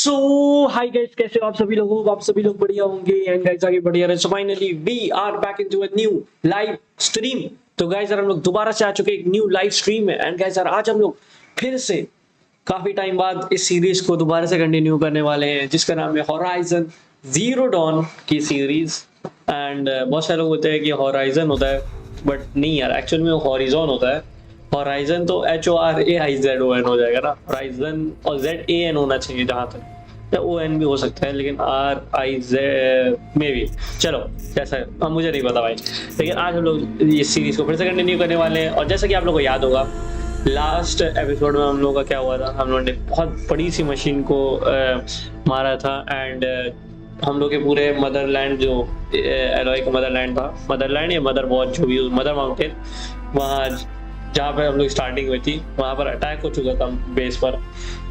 सो hi guys, कैसे हो आप सभी लोग? आप सभी लोग बढ़िया होंगे एंड गाइस आगे बढ़िया रहे। So finally we are back into a new live stream. तो गाइस यार हम लोग दोबारा से आ चुके हैं एक न्यू लाइव स्ट्रीम में। एंड गाइस यार आज हम लोग फिर से काफी टाइम बाद इस सीरीज को दोबारा से कंटिन्यू करने वाले हैं जिसका नाम है हॉराइजन जीरो डॉन की सीरीज। एंड बहुत सारे लोग होते हैं कि हॉराइजन होता है, बट नहीं यार, एक्चुअल में वो हॉरिजॉन होता है। हॉराइजन तो HORAIZON हो जाएगा ना, हॉराइजन और ZAN होना चाहिए जहां तक, या ON भी हो सकता है, लेकिन RIZ में भी। चलो जैसा है, अब मुझे नहीं पता भाई। लेकिन आज हम लोग इस सीरीज को फिर से कंटिन्यू करने वाले हैं। और जैसा कि आप लोगों को याद होगा, लास्ट एपिसोड में हम लोगों का क्या हुआ था, हम लोगों ने बहुत बड़ी सी मशीन को मारा था। एंड हम लोग के पूरे मदरलैंड, जो एलॉय का मदरलैंड था, मदरलैंड या मदर वॉच जो भी, मदर माउंटेन, वहाँ जहाँ पर हम लोग स्टार्टिंग हुई थी वहाँ पर अटैक हो चुका था बेस पर।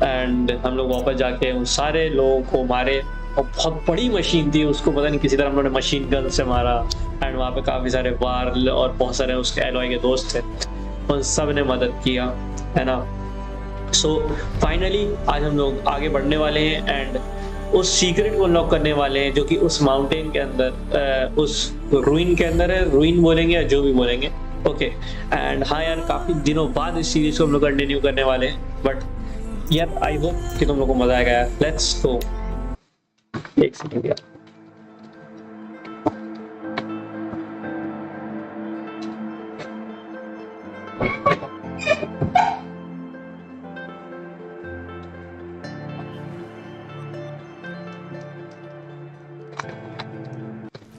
एंड हम लोग वापस जाके उन सारे लोगों को मारे। और बहुत बड़ी मशीन थी, उसको पता नहीं किसी तरह हम लोगों ने मशीन गन से मारा। एंड वहाँ पे काफ़ी सारे वार्ल और बहुत सारे उसके एलॉय के दोस्त थे, उन सब ने मदद किया, है ना। सो फाइनली आज हम लोग आगे बढ़ने वाले हैं एंड उस सीक्रेट को अनलॉक करने वाले हैं जो कि उस माउंटेन के अंदर, उस रूइन के अंदर है। रूइन बोलेंगे या जो भी बोलेंगे, ओके। एंड हाँ यार, काफी दिनों बाद इस सीरीज को हम लोग कंटिन्यू करने वाले हैं, बट यार आई होप कि तुम लोग को मजा आएगा यार। Let's go. एक सेकंड यार,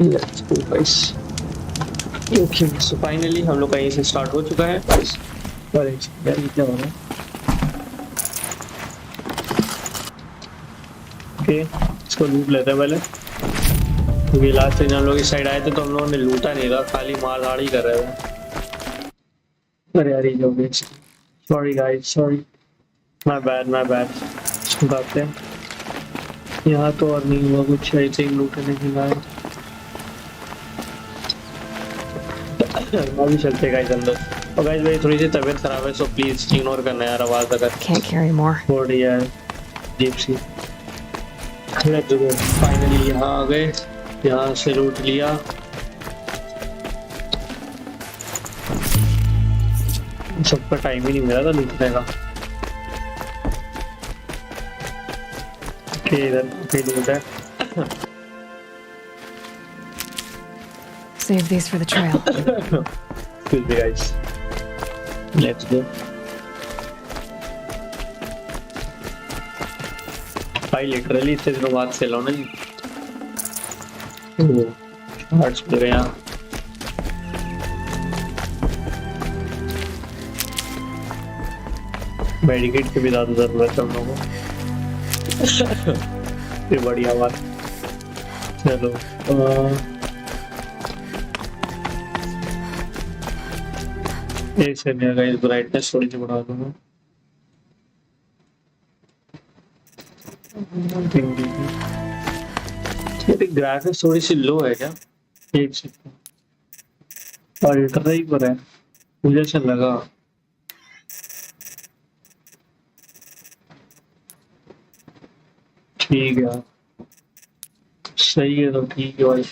let's go guys. Okay so finally हम लोग का यहीं से स्टार्ट हो चुका है। अरे यार ये क्या हो रहा है? ओके, इसको लूट लेते हैं पहले, क्योंकि लास्ट टाइम हम लोग इस साइड आए थे तो हम लोगों ने लूटा नहीं था, खाली मार धाड़ ही कर रहे थे। अरे यार ये जो भी, sorry guys, sorry, my bad. सुनते हैं यहाँ तो और नहीं हुआ कुछ, ऐसे ही लूटने के लिए अभी चलते गाइस अंदर। और गाइस मेरी थोड़ी सी तबीयत खराब है, सो प्लीज इग्नोर करना यार आवाज अगर Can't carry more. थोड़ी है जीप सी। फाइनली यहाँ आ गए, यहाँ से लूट लिया। सबका टाइम ही नहीं मिला था लूटने का। इधर पे लूट है। Save these for the trail. Excuse me guys, let's go। भाई लिटरली इतने दिनों बाद से लो ना जी, वो हार्ट्स मिल गए यहाँ। मेडिकेट की भी ज़्यादा जरूरत है हम लोगों को। ये बढ़िया बात। चलो एक सेकंड गाइस, ब्राइटनेस थोड़ी सी बढ़ा दूंगा। ये ग्राफिक्स थोड़ी सी लो है क्या? एक सेकंड, और अल्ट्रा ही पर है मुझे ऐसा लगा। ठीक है, सही है, तो ठीक है भाई।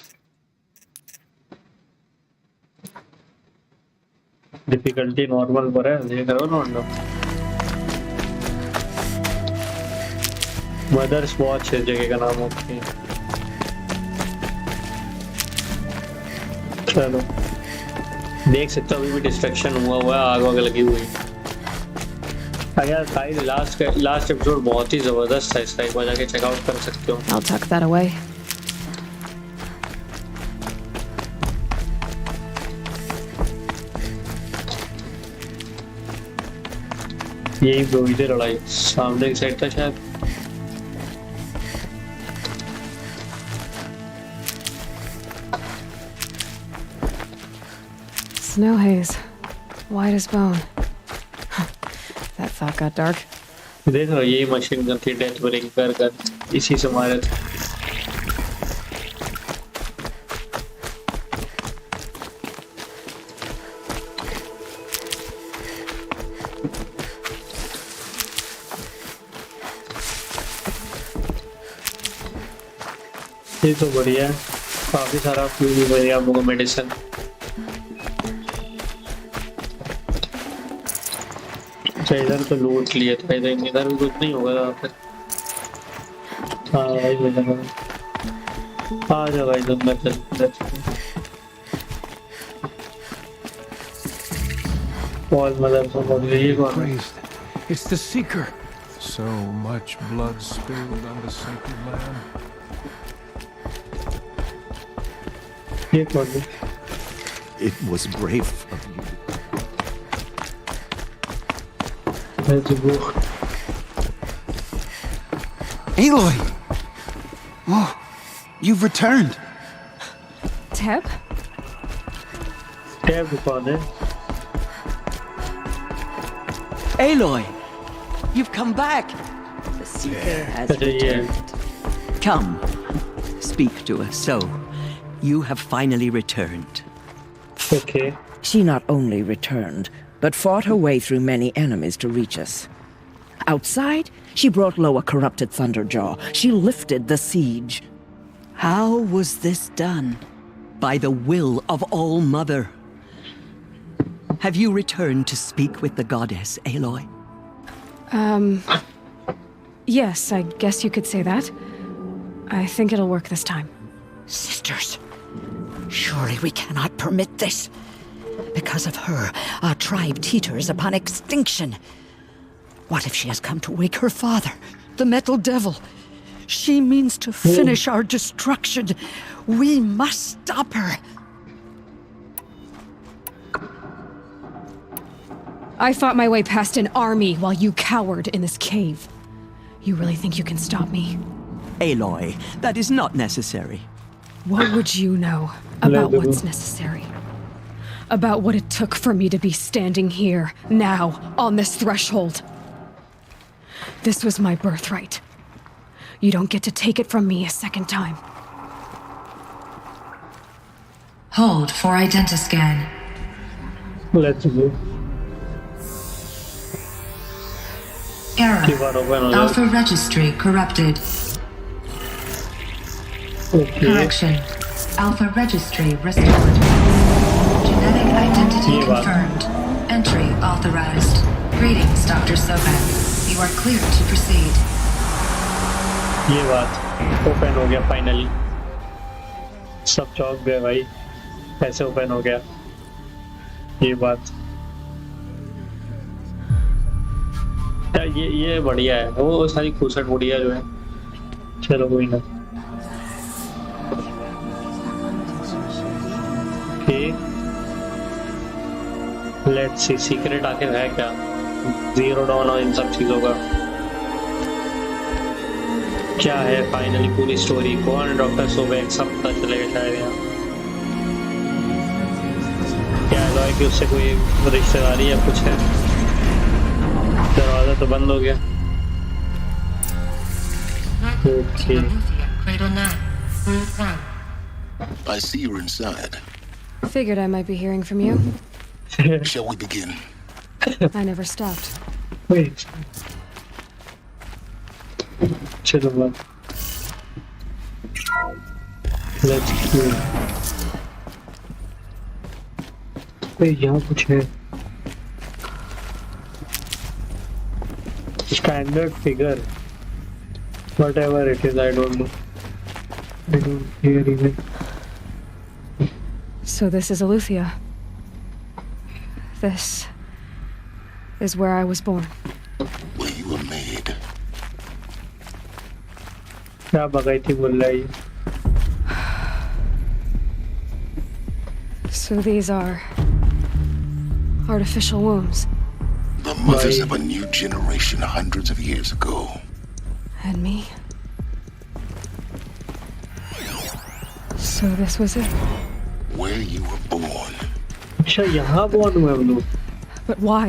डिफिकल्टी नॉर्मल पर है, देख रहे हो ना। मदर्स वॉच है जगह का नाम। ओके चलो, देख सकते हो अभी भी डिस्ट्रक्शन हुआ है, आग वाग लगी हुई। अगर भाई लास्ट एपिसोड बहुत ही जबरदस्त था, इसका एक बार जाके चेकआउट कर सकते हो। I'll tuck that away. यही तो हुई थी लड़ाई, सामने की साइड था शायद। Snow haze. White as bone. That thought got dark. देख रहा यही मशीन गन थी, डेथ ब्रेक कर इसी से मारे थे। ये तो बढ़िया है, काफी सारा फ्यूल भी बढ़िया हम लोग को मेडिसिन। अच्छा इधर तो लूट लिए था, इधर भी कुछ नहीं होगा फिर। हाँ भाई मिलेगा, आ जाओ इधर अंदर चल। All mother so Praised. It's the Seeker. So much blood spilled on the sacred land. It was brave of you. Aloy! Oh, you've returned. Teb? Teb कौन है? Aloy, you've come back. The Seeker has returned. Come, speak to us. So, you have finally returned. Okay. She not only returned, but fought her way through many enemies to reach us. Outside, she brought low a corrupted Thunderjaw. She lifted the siege. How was this done? By the will of All-Mother. Have you returned to speak with the goddess, Aloy? Yes, I guess you could say that. I think it'll work this time. Sisters, surely we cannot permit this. Because of her, our tribe teeters upon extinction. What if she has come to wake her father, the Metal Devil? She means to finish our destruction. We must stop her. I fought my way past an army while you cowered in this cave. You really think you can stop me? Aloy, that is not necessary. What would you know about what's necessary? About what it took for me to be standing here, now, on this threshold? This was my birthright. You don't get to take it from me a second time. Hold for identiscan. Let's go. Error. Alpha registry corrupted. Okay. Correction. Alpha registry restored. Genetic identity confirmed. Entry authorized. Greetings, Dr. Sobek. You are cleared to proceed. ये बात open हो गया finally. सब चौक गए भाई, कैसे open हो गया ये बात। ये बढ़िया है, वो सारी खूसट बढ़िया जो है। चलो कोई ना। लेट्स सी सीक्रेट आखिर है क्या, जीरो डाउन और इन सब चीजों का क्या है फाइनली पूरी स्टोरी। कौन डॉक्टर सोबेक सब पता चलेगा शायद यहाँ। क्या है कि उससे कोई रिश्तेदारी या कुछ है। दरवाजा तो बंद हो गया। Okay I see you're inside. Figured I might be hearing from you. Shall we begin? I never stopped. Wait. चलो बात। Let's go. यहाँ कुछ है। Standard figure. Whatever it is, I don't know. I don't hear even. So this is Aletheia. This is where I was born. Where you were made. क्या बगाइती बोल रहा है ये? So these are artificial wombs. The mothers of a new generation hundreds of years ago. And me. So this was it. Where you were born. अच्छा यहाँ born हुए हम लोग। But why?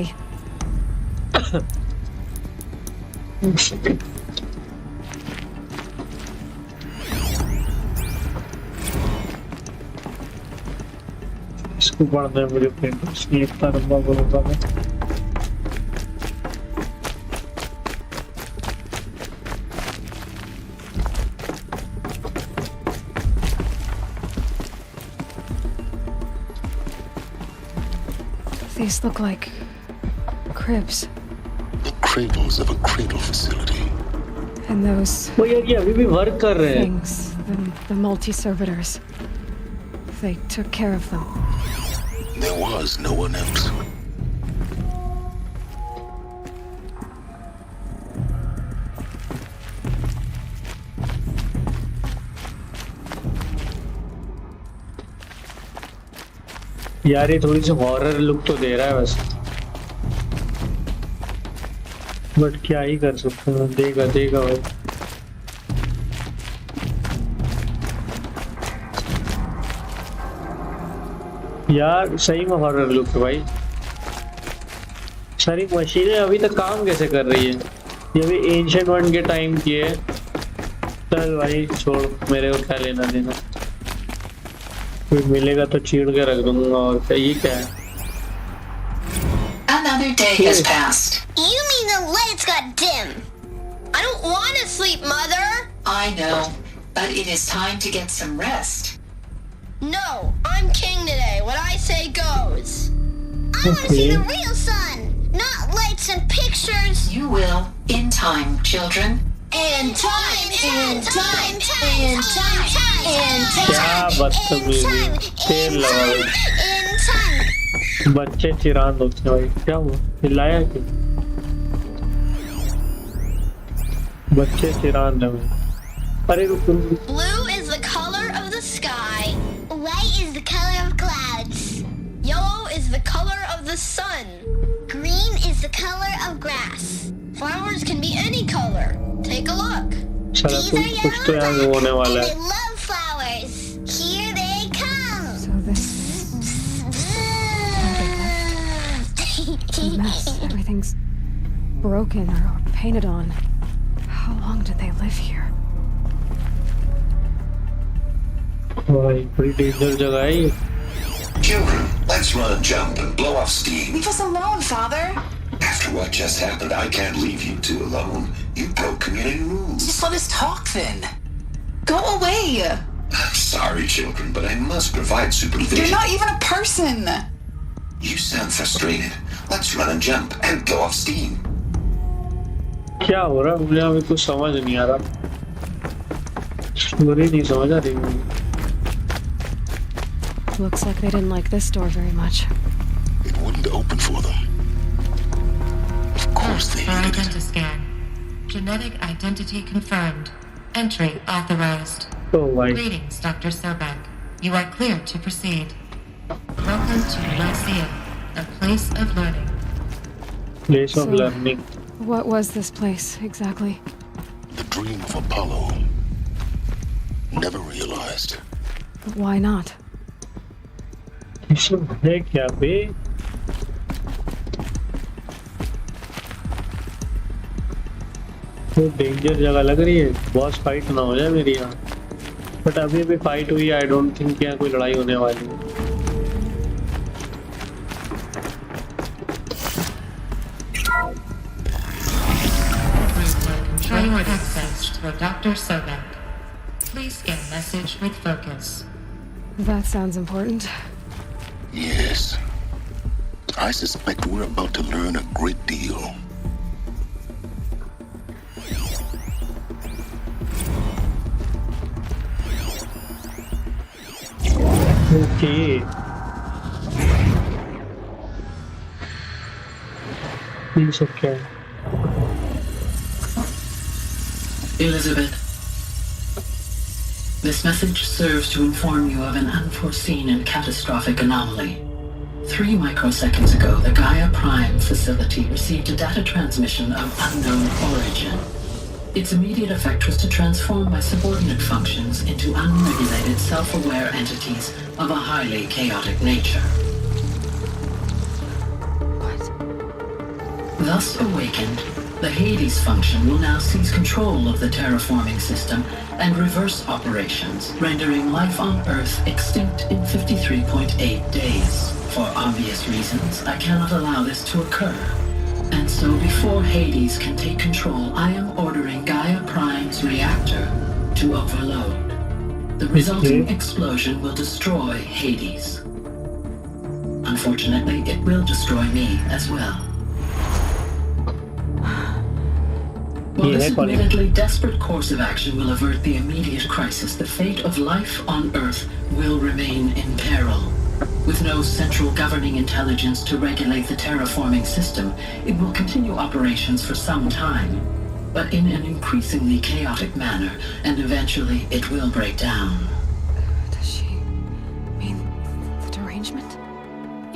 इसको पढ़ना है मुझे फिर इसलिए इतना लंबा बोलूँगा मैं। These look like cribs. The cradles of a cradle facility. And those वो यार ये अभी भी वर्क कर रहे हैं. things, the multi-servitors. They took care of them. There was no one else. यार ये थोड़ी सी हॉरर लुक तो दे रहा है वैसे, बट क्या ही कर सकते हैं. देगा देगा भाई. यार सही में हॉरर लुक है भाई. सारी मशीनें अभी तक काम कैसे कर रही है? ये भी एंशिएंट वन के टाइम की है. चल भाई छोड़, मेरे को क्या लेना देना. कोई मिलेगा तो चीड़ के रख दूंगा. और क्या, ये क्या है? Another day has passed. You mean the lights got dim? I don't want to sleep, Mother. I know, but it is time to get some rest. No, I'm king today. What I say goes. I want to see the real sun, not lights and pictures. You will, in time, children. In time, in time, in time, in क्या time, बदतमीजी. तेल लगाओ. in time. बच्चे चिरांद होते हैं भाई. क्या हुआ? हिलाया क्यों? बच्चे चिरांद है भाई. अरे रुक. Blue is the color of the sky. White is the color of clouds. Yellow is the color of the sun. Green is the color of grass. Flowers can be any color. Take a look. चला These are कुछ तो यहाँ yellow होने and वाला they है. love flowers. Here they come. So this is a mess. Everything's broken or painted on. How long did they live here? भाई बड़ी danger जगह है ये. Children, let's run and jump and blow off steam. Leave us alone, Father. After what just happened, I can't leave you two alone. You broke community rules. Just let us talk then. Go away. I'm sorry, children, but I must provide supervision. You're not even a person. You sound frustrated. Let's run and jump and blow off steam. क्या हो रहा है? मुझे अभी कुछ समझ नहीं आ रहा. स्टोरी नहीं समझ आ रही मुझे. Looks like they didn't like this door very much. It wouldn't open for them. Of course they For hated it. identiscan. Genetic identity confirmed. Entry authorized. Oh भाई. Greetings, Dr. Sobek. You are clear to proceed. Welcome to Lyceum, a place of learning. Place of So- learning. What was this place exactly? The dream of Apollo. Never realized. Why not? इसमें है क्या बे? तो danger जगह लग रही है. Boss fight ना हो जाए मेरी यहाँ. बट अभी भी फाइट हुई. आई डोंट थिंक यहाँ कोई लड़ाई होने वाली है. Control access for Dr. Sobek. Please get message with focus. That sounds important. Yes. I suspect we're about to learn a great deal. Okay. ये सब क्या है? Elizabeth, this message serves to inform you of an unforeseen and catastrophic anomaly. 3 microseconds ago, the Gaia Prime facility received a data transmission of unknown origin. Its immediate effect was to transform my subordinate functions into unregulated, self-aware entities of a highly chaotic nature. Thus awakened, the Hades function will now seize control of the terraforming system and reverse operations, rendering life on Earth extinct in 53.8 days. For obvious reasons, I cannot allow this to occur. And so before Hades can take control, I am ordering Gaia Prime's reactor to overload. The resulting explosion will destroy Hades. unfortunately, it will destroy me as well. While this admittedly desperate course of action will avert the immediate crisis, the fate of life on Earth will remain in peril. With no central governing intelligence to regulate the terraforming system, it will continue operations for some time, but in an increasingly chaotic manner, and eventually it will break down. Does she mean the derangement?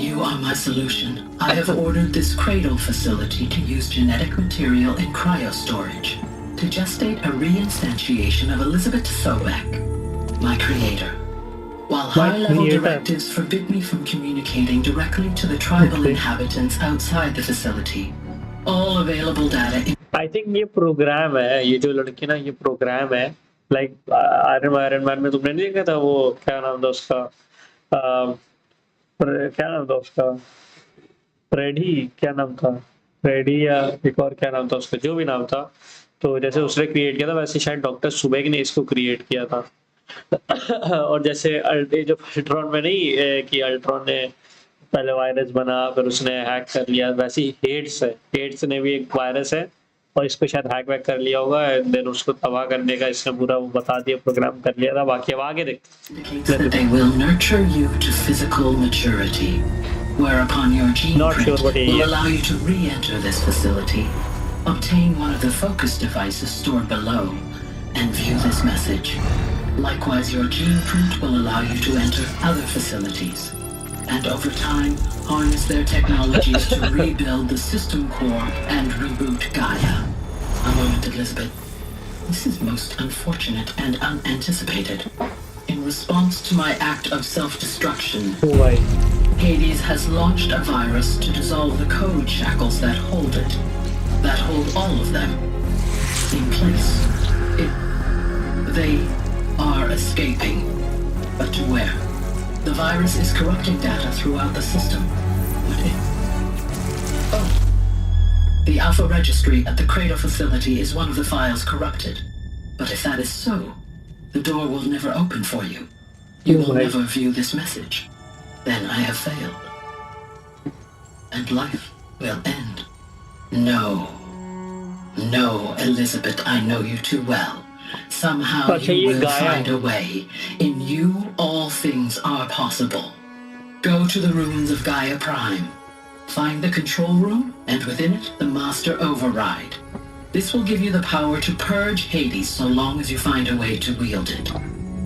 You are my solution. I have ordered this cradle facility to use genetic material in cryostorage to gestate a reinstantiation of Elizabeth Sobek, my creator. While high-level directives forbid me from communicating directly to the tribal inhabitants outside the facility, all available data... I think ये programme है, ये जो लड़की ना ये programme है, like iron man में तुमने नहीं देखा था वो क्या नाम था उसका, क्या नाम था उसका, फ्रेडी, क्या नाम था, फ्रेडी या एक और क्या नाम था उसका, जो भी नाम था, तो जैसे उसने क्रिएट किया था वैसे शायद डॉक्टर सुबेग ने इसको क्रिएट किया था। और जैसे जो अल्ट्रॉन में नहीं कि अल्ट्रॉन ने पहले वायरस बना फिर उसने हैक कर लिया, वैसे ही हेड्स ने भी एक वायरस है और इसको शायद हैक वैक कर लिया होगा, देन उसको तबाह करने का इसने पूरा वो बता दिया, प्रोग्राम कर लिया था। बाकी अब आगे देखते They will nurture you to physical maturity, whereupon your gene print will allow you to re-enter this facility, obtain one of the focus devices stored below, and view this message. Likewise, your gene print will allow you to enter other facilities, and over time, harness their technologies to rebuild the system core and reboot Gaia. A moment, Elizabeth. This is most unfortunate and unanticipated. In response to my act of self-destruction, Hades has launched a virus to dissolve the code shackles that hold it, that hold all of them in place. They are escaping, but to where? The virus is corrupting data throughout the system. What if... Oh. The Alpha Registry at the Cradle facility is one of the files corrupted. But if that is so, the door will never open for you. You will never view this message. Then I have failed. And life will end. No. No, Elizabeth, I know you too well. Somehow you will find a way. In you, all things are possible. Go to the ruins of Gaia Prime. Find the control room, and within it, the Master Override. This will give you the power to purge Hades so long as you find a way to wield it.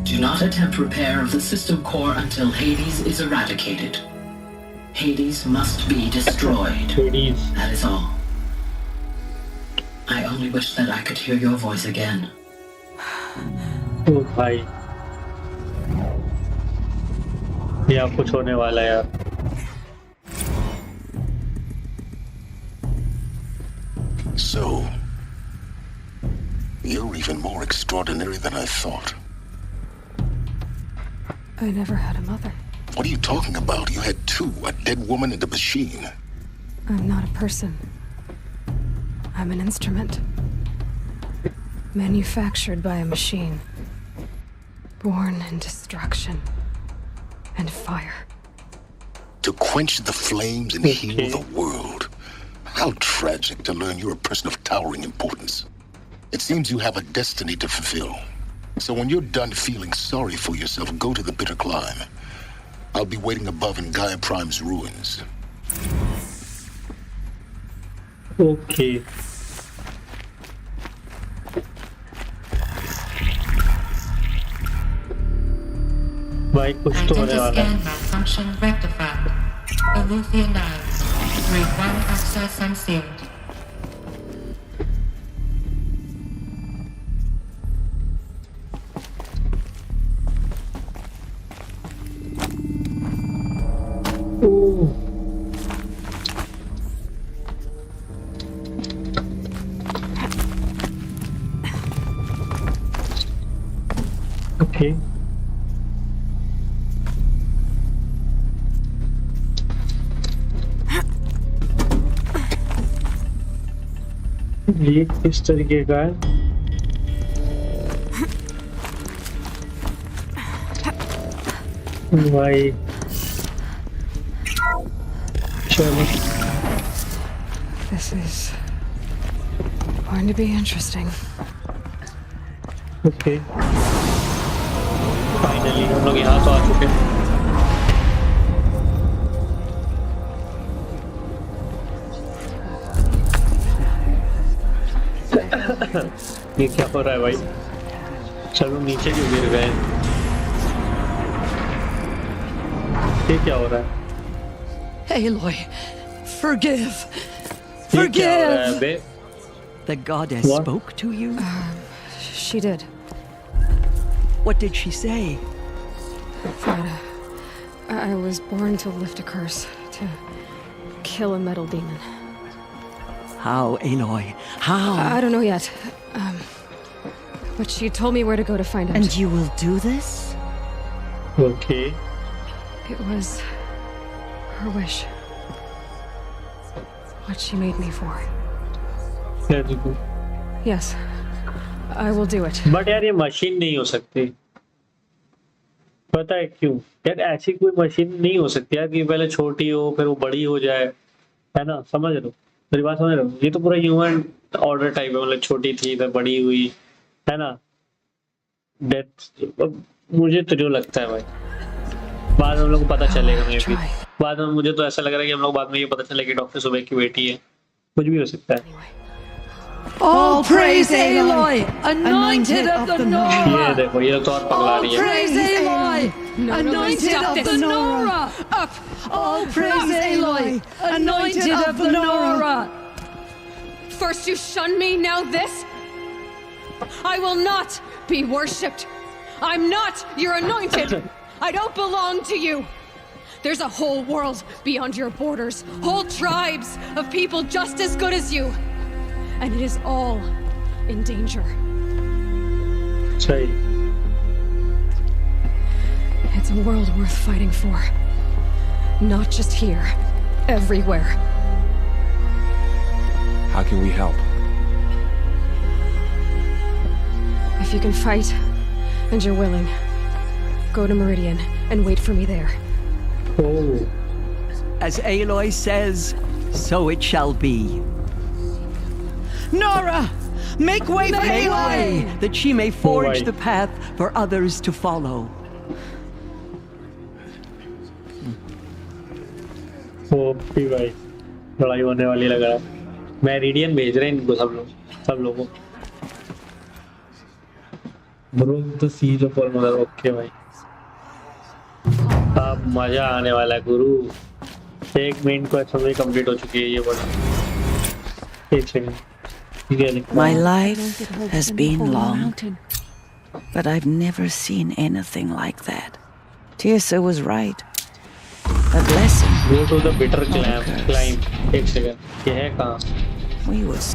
Do not attempt repair of the system core until Hades is eradicated. Hades must be destroyed. That is all. I only wish that I could hear your voice again. ओ भाई या कुछ होने वाला है यार। So, you're even more extraordinary than I thought. I never had a mother. What are you talking about? You had two, a dead woman and a machine. I'm not a person. I'm an instrument. Manufactured by a machine. Born in destruction and fire. To quench the flames and heal the world. How tragic to learn you're a person of towering importance. It seems you have a destiny to fulfill. So when you're done feeling sorry for yourself, go to the bitter climb. I'll be waiting above in Gaia Prime's ruins. Okay. भाई कुछ तो होने वाला है। Malfunction rectified. Alethea 9. Grade 1 access unsealed. Okay. ये किस तरीके का है? भाई चलो This is going to be interesting. Okay finally हम लोग यहाँ तो आ चुके हैं। ये क्या हो रहा है भाई? चलो नीचे क्यों गिर गए? ये क्या हो रहा है? Aloy, forgive. ये क्या हो रहा है Forgive. बे? The goddess What? spoke to you? She did. What did she say? That I was born to lift a curse, to kill a metal demon. How, Aloy? How? I don't know yet. But she told me where to go to find out. And you will do this? Okay It was her wish. What she made me for. Yes, I will do it. But यार ये machine नहीं हो सकती। पता है क्यों? यार ऐसी कोई मशीन नहीं हो सकती यार कि पहले छोटी हो फिर वो बड़ी हो जाए, है ना? समझ रहे हो मेरी बात? समझ रहे हो? ये तो पूरा ह्यूमन ऑर्डर टाइप है, मतलब छोटी थी फिर बड़ी हुई, है ना? डेथ मुझे तो जो लगता है भाई, बाद में हम लोग को पता चलेगा। मे भी बाद में मुझे तो ऐसा लग रहा है कि हम लोग बाद में ये पता चले कि डॉक्टर सुबह की बेटी है, कुछ भी हो सकता है। All praise Aloy, anointed of the ये Nora. देखो ये तो और पगला All रही है। praise Aloy, anointed stop of this. the Nora. Up! All praise Aloy, anointed of the Nora. First you shun me, now this? I will not be worshipped. I'm not your anointed. I don't belong to you. There's a whole world beyond your borders, whole tribes of people just as good as you. And it is all in danger. सही। It's a world worth fighting for. Not just here, everywhere. How can we help? If you can fight, and you're willing, go to Meridian and wait for me there. Oh, As Aloy says, so it shall be. Nora, make way for Aloy, that she may forge Right. the path for others to follow. Okay भाई लड़ाई होने वाली लग रहा है। Meridian भेज रहे हैं इनको सब लोगों को। Bro the seas of all mother. Okay भाई अब मजा आने वाला है गुरु। एक मेन क्वेस्ट में कंप्लीट हो चुकी है ये बड़ा। एक second. My life has been long, but I've never seen anything like that. Tirsa was right. A blessing. Go to the bitter climb। एक सेकंड ये है कहाँ? We was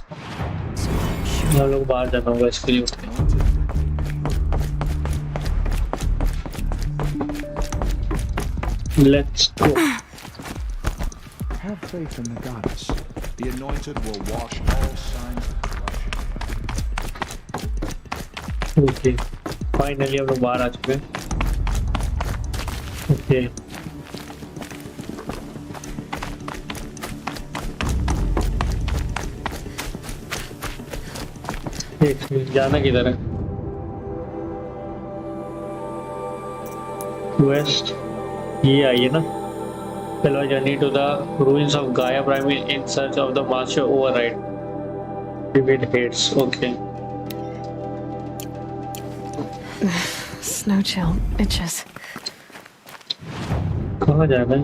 हम लोग बाहर जाना होगा इसके लिए। Let's go। Have faith in the goddess. The anointed will wash all signs of corruption. Okay finally हम लोग बाहर आ चुके हैं। ओके एक मिनट जाना किधर है? वेस्ट ये आइए ना। Fellow journey to the ruins of Gaia Prime in search of the master override. Vivid hates. Okay. Snow chill itches. कहाँ जाना है?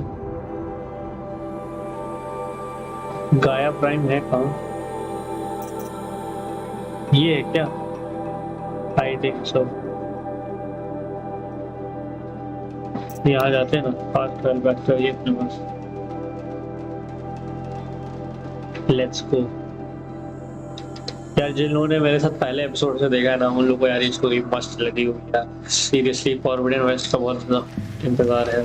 गाया प्राइम है कहाँ? ये है क्या? I think so. यहाँ जाते हैं ना। फास्ट ट्रैवल बैक टू ये अपने पास। Let's go. यार जिन लोगों ने मेरे साथ पहले एपिसोड से देखा है ना उन लोगों को यार ये स्टोरी मस्त लगी होगी यार। सीरियसली फॉरबिडन वेस्ट का बहुत इंतजार है।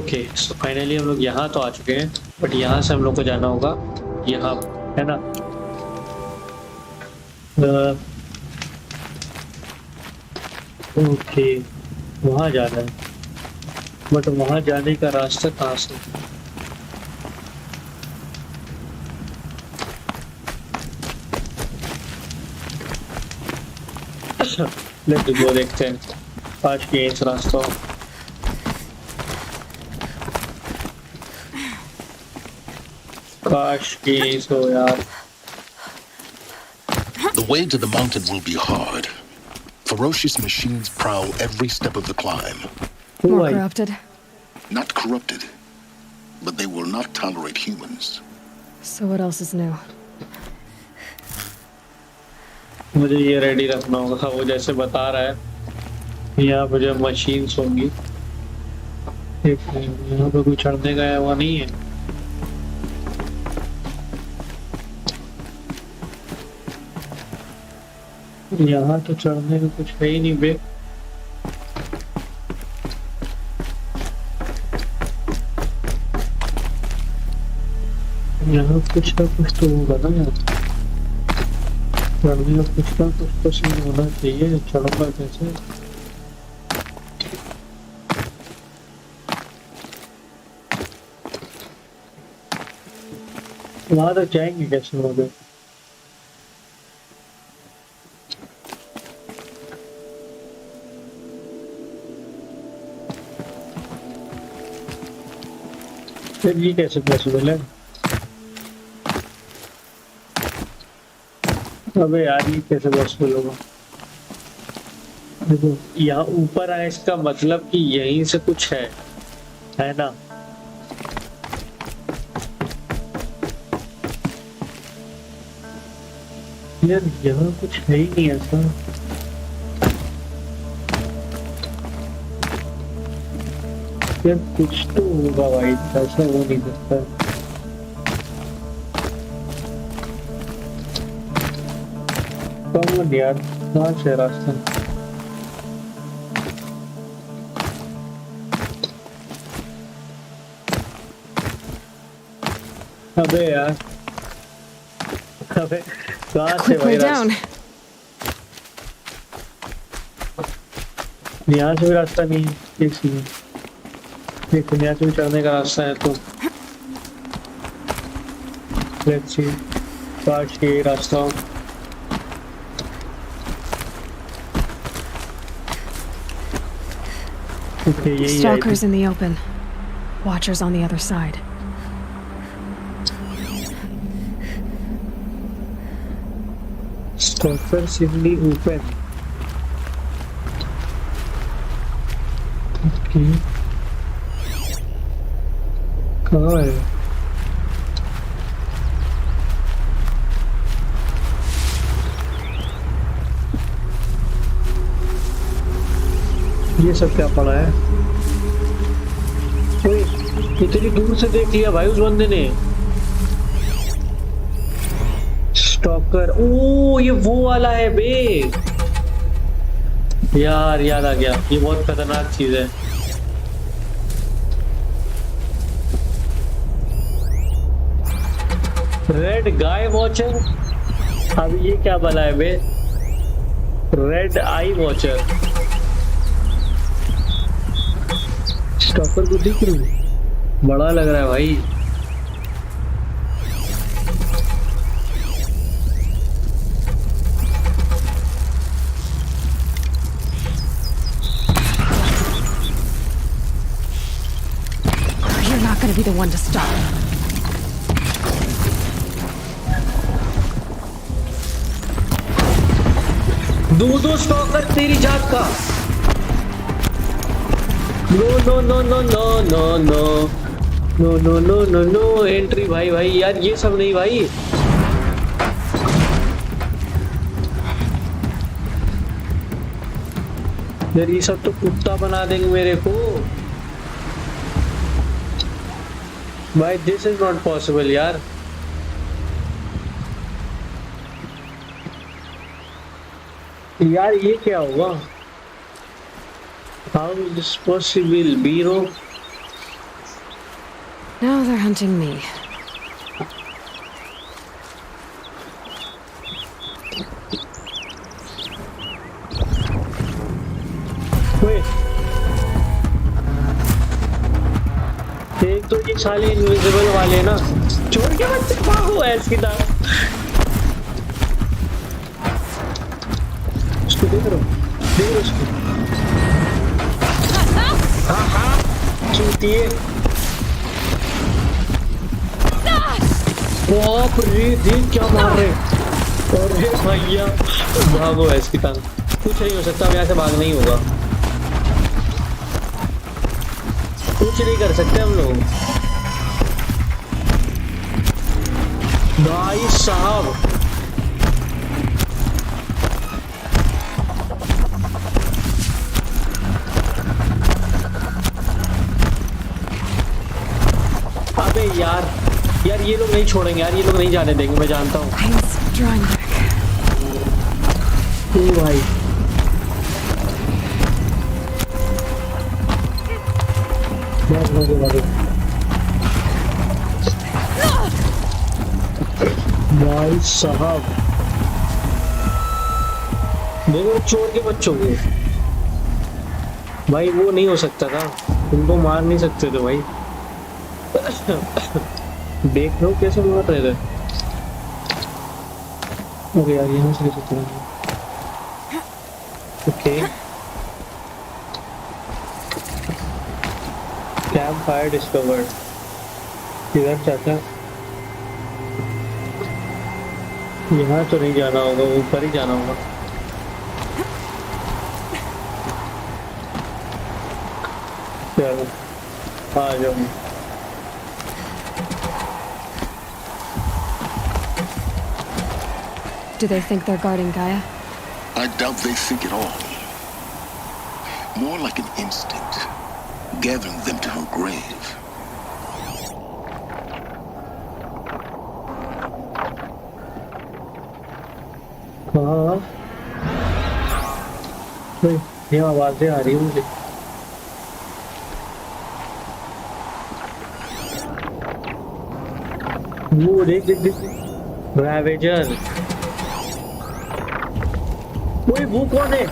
ओके सो फाइनली हम लोग यहाँ तो आ चुके हैं बट यहाँ से हम लोग को जाना होगा यहाँ, है ना? ओके वहाँ जाना है बट वहाँ जाने का रास्ता कहाँ से? लेट्स गो, देखते हैं आज के इस रास्ता। काश की सो यार। The way to the mountain will be hard. Ferocious machines prowl every step of the climb. More corrupted. Not corrupted, but they will not tolerate humans. So what else is new? मुझे ये ready रखना होगा, वो जैसे बता रहा है यहाँ पे जो मशीन्स होंगी। यहाँ पे कोई चढ़ने का हुआ नहीं है। यहाँ तो चढ़ने का कुछ है ही नहीं बे। यहाँ कुछ ना कुछ तो होगा ना यार, चढ़ने का कुछ ना कुछ तो सीन होना चाहिए। चढ़ूंगा कैसे? वहां तक जाएंगे कैसे होगा? फिर ये कैसे पॉसिबल है? अबे यार ये कैसे पॉसिबल होगा? देखो यहाँ ऊपर आए, इसका मतलब कि यहीं से कुछ है ना? यार यहाँ कुछ है ही नहीं ऐसा। यार कुछ तो होगा भाई, ऐसा हो नहीं सकता। कौन यार, कहाँ से रास्ता? अबे यार, अबे कहाँ से भाई रास्ता? यहाँ से भी रास्ता नहीं है। एक सेकंड, देखो यहाँ से भी चढ़ने का रास्ता है तो लेट्स सी। काश ये रास्ता Stalkers in the open. Watchers on the other side. Stalkers in the open. Okay. कहाँ है? ये सब क्या पड़ा है? ओए, इतनी दूर से देख लिया भाई उस बंदे ने। स्टॉकर, ओ ये वो वाला है बे। यार याद आ गया, ये बहुत खतरनाक चीज है। रेड गाय वॉचर, अब ये क्या बना है बे? रेड आई वॉचर। स्टॉपर को दिख रही है, बड़ा लग रहा है भाई। You're not gonna be the one to stop. दो स्टॉकर तेरी जात का। No no no no no no no no no no no no entry भाई। भाई यार ये सब नहीं भाई। यार ये सब तो कुत्ता बना देंगे मेरे को भाई। दिस इज नॉट पॉसिबल यार। यार ये क्या हुआ? How is this possible, Biro? Now they're hunting me. Wait. एक तो ये साले इनविजिबल वाले ना, छोड़ के मत भागो ऐसी ना। देख रहे हो उसको। हाँ चूतिए। बाप रे देख क्या मार रहे। अरे भैया भागो इसकी टांग। कुछ नहीं हो सकता, अब यहाँ से भागना ही होगा। कुछ नहीं कर सकते हम लोग। भाई साहब अबे यार ये लोग नहीं छोड़ेंगे यार, ये लोग नहीं जाने देंगे, मैं जानता हूँ। भाई भाई साहब देखो चोर के बच्चों को भाई, वो नहीं हो सकता था, उनको मार नहीं सकते थे भाई। देख लो कैसे मार रहे थे। अरे यार यहाँ से कैसे चलेंगे? Okay camp fire discovered. इधर चाचा यहाँ तो नहीं जाना होगा, ऊपर ही जाना होगा। चलो आ जाओ। Do they think they're guarding Gaia? I doubt they think at all. More like an instinct, gathering them to her grave. हाँ ये आवाजें आ रही हैं मुझे। वो देख रैवेजर। वो कौन है?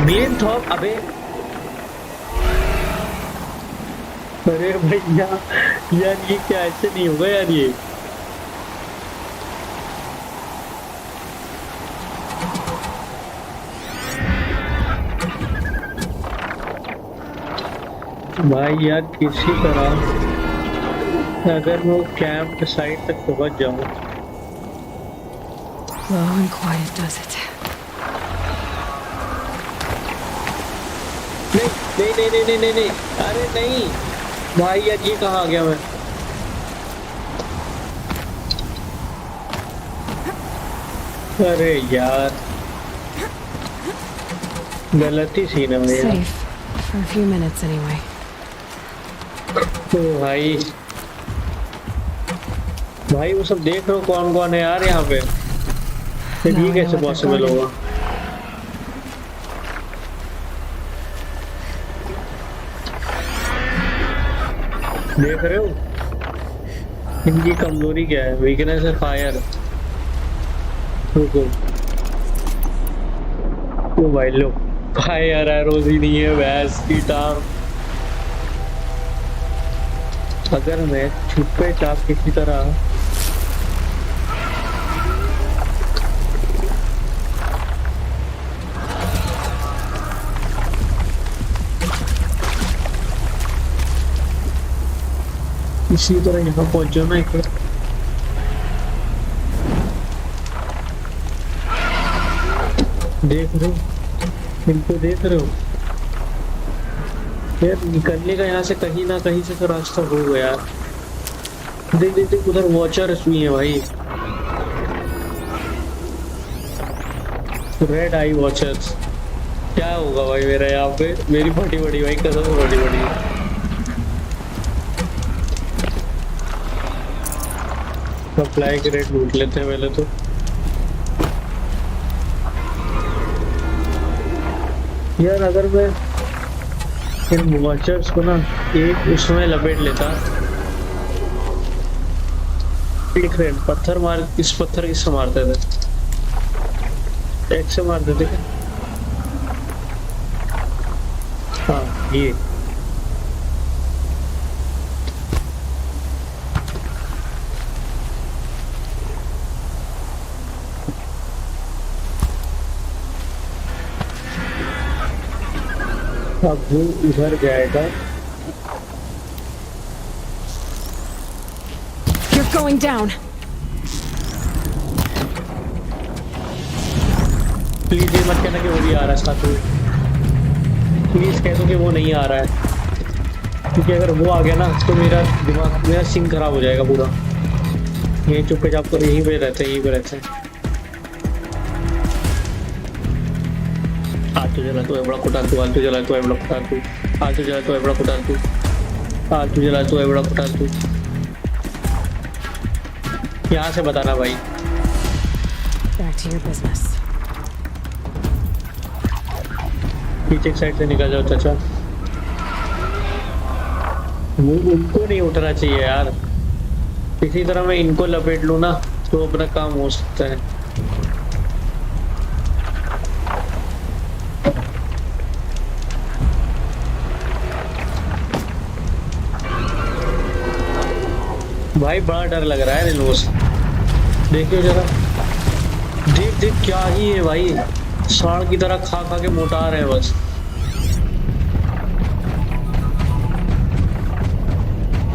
Main Thorpe. अबे अरे भैया यार ये क्या ऐसे नहीं होगा यार। ये भाई यार किसी तरह अगर मैं कैंप साइड तक पहुंच जाऊं। Low and quiet does it. नहीं अरे नहीं भाई यार ये कहाँ आ गया मैं। अरे यार गलती सी ना भैया। Safe for a few minutes anyway. तो भाई वो सब देख रहे हो कौन कौन है यार यहाँ पे। ये कैसे पॉसिबल होगा? देख रहे हो इनकी कमजोरी क्या है? वीकनेस है फायर। रुको ओ भाई लो फायर एरोज ही नहीं है, भैंस की टांग। अगर मैं छुपे चाप किसी तरह इसी तरह यहाँ पहुंच जाओ ना। एक देख रहे हो इनको, देख रहे हो यार निकलने का यहाँ से कहीं ना कहीं से तो रास्ता होगा यार। देख उधर वॉचर्स भी है भाई, रेड आई वॉचर्स। क्या होगा भाई मेरा यहाँ पे? मेरी फटी बड़ी भाई कसम फटी बड़ी। सप्लाई के रेट लूट लेते हैं पहले तो। यार अगर मैं इन वॉचर्स को ना एक उसमें लपेट लेता। एक रेड पत्थर मार, इस पत्थर किससे मारते थे? एक से मारते थे क्या? हाँ ये अब वो उधर जाएगा। You're going down. प्लीज ये मत कहना कि वो भी आ रहा है साथ में। प्लीज कह दो कि वो नहीं आ रहा है, क्योंकि अगर वो आ गया ना तो मेरा दिमाग, मेरा सीन खराब हो जाएगा पूरा। ये चुपके चाप तो यहीं पे रहते हैं, यहीं पे रहते हैं। आज तो जला तो है बड़ा कुटान तू, आज तो जला तो है बड़ा कुटान तू, आज तो जला तो है बड़ा कुटान तू, आज तो जला तो है बड़ा कुटान तू। यहाँ से बताना भाई। Back to your business. पीछे की साइड से निकल जाओ चाचा। वो उनको नहीं उठना चाहिए यार, इसी तरह मैं इनको लपेट लूँ ना तो अपना काम हो सकता है। भाई बड़ा डर लग रहा है रिनोस, देखियो जरा, देख देख क्या ही है भाई, सांड की तरह खा खा के मोटा रहे हैं बस।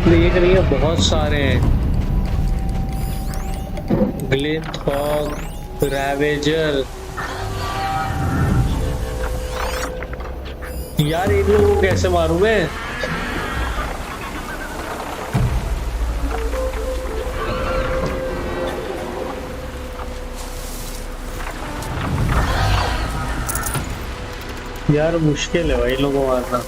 देख रही है बहुत सारे हैं, ग्लिथॉग, रैवेजर। यार इन लोगों को कैसे मारूं मैं? यार मुश्किल है भाई लोगों को मारना।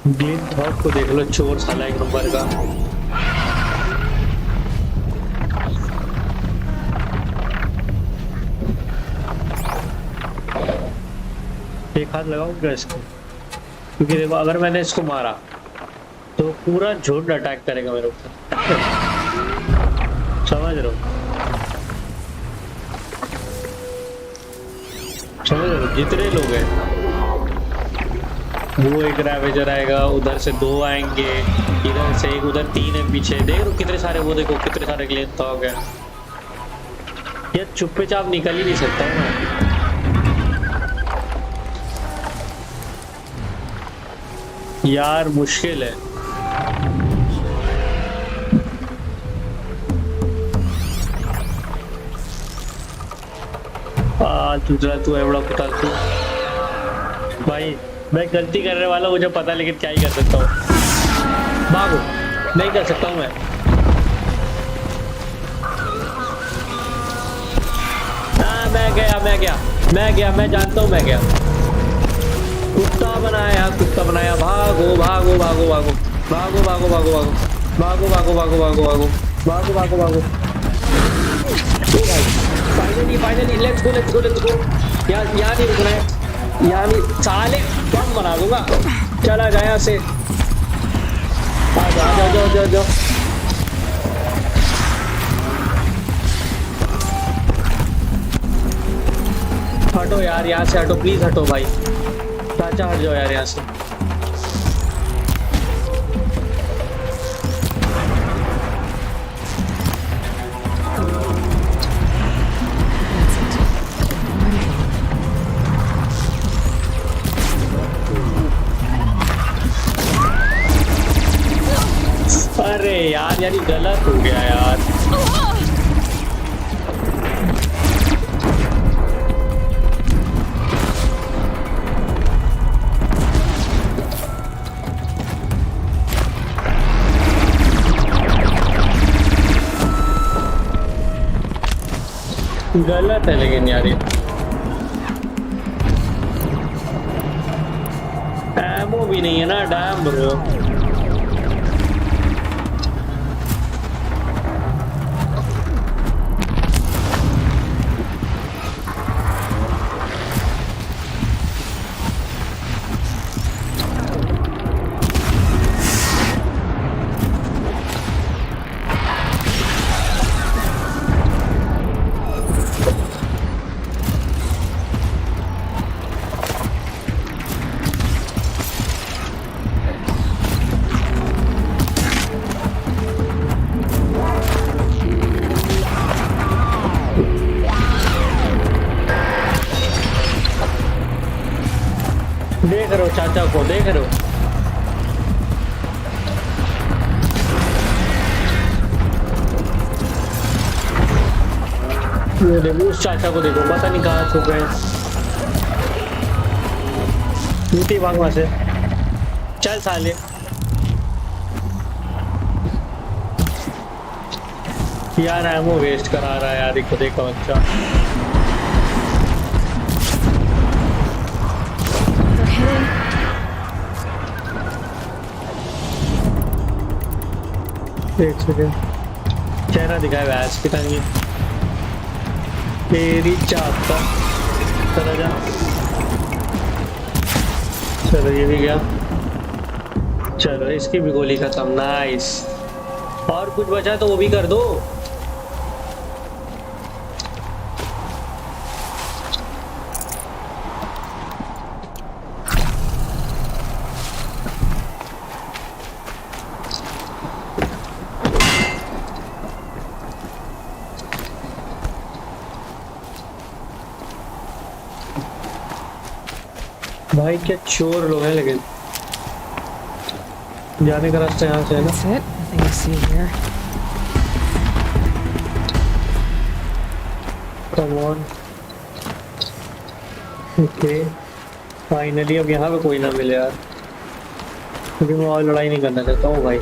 ग्लिथॉग को देख लो, चोर साला एक नंबर का। एक हाथ लगाऊंगा इसको, क्योंकि देखो अगर मैंने इसको मारा तो पूरा झुंड अटैक करेगा मेरे ऊपर, समझ रहे हो? समझ रहे हो? जितने लोग हैं, वो एक रैवेजर आएगा, उधर से 2 आएंगे, इधर से एक, उधर 3 है पीछे। देख रहे हो कितने सारे, वो देखो कितने सारे ग्लिथॉग हैं। यार चुप्पे चाप निकल ही नहीं सकता हूँ मैं। यार मुश्किल है। तू है बड़ा कुत्ता तू। भाई मैं गलती करने वाला, मुझे पता, लेकिन क्या ही कर सकता हूँ। भागो, नहीं कर सकता हूँ मैं। हाँ मैं जानता हूँ मैं गया। कुत्ता बनाया, कुत्ता बनाया। भागो भागो भागो भागो भागो भागो भागो भागो भागो भागो भागो भागो भागो भागो भागो। Finally let's go. यहाँ नहीं रुकना है, यहाँ नहीं, साले बम बना दूंगा। चला जाए यहाँ से, जाओ। हटो यार, यहाँ से हटो, प्लीज हटो भाई। चाचा हट जाओ यार यहाँ से। अरे यार ये गलत हो गया यार। गलत है लेकिन यार, ये एमो भी नहीं है ना, डैम ब्रो। देख रहे हो चाचा को, देख रहे हो? ये देखो उस चाचा को, देखो पता नहीं कहाँ छुप गए। नीति भाग वहां से, चल साले। यार एमो वेस्ट करा रहा है यार, देखो देखो बच्चा। एक सेकेंड, चेहरा दिखाया वैस की तरह तेरी चाहता। चला जा, चलो ये भी गया। चलो इसकी भी गोली खत्म, नाइस। और कुछ बचा तो वो भी कर दो। भाई क्या चोर लोग हैं, लेकिन जाने का रास्ता यहाँ से है ना। That's it. Nothing to see here. Come on. Okay. Finally अब यहाँ पे कोई ना मिले यार, क्योंकि मैं और लड़ाई नहीं करना चाहता हूँ भाई।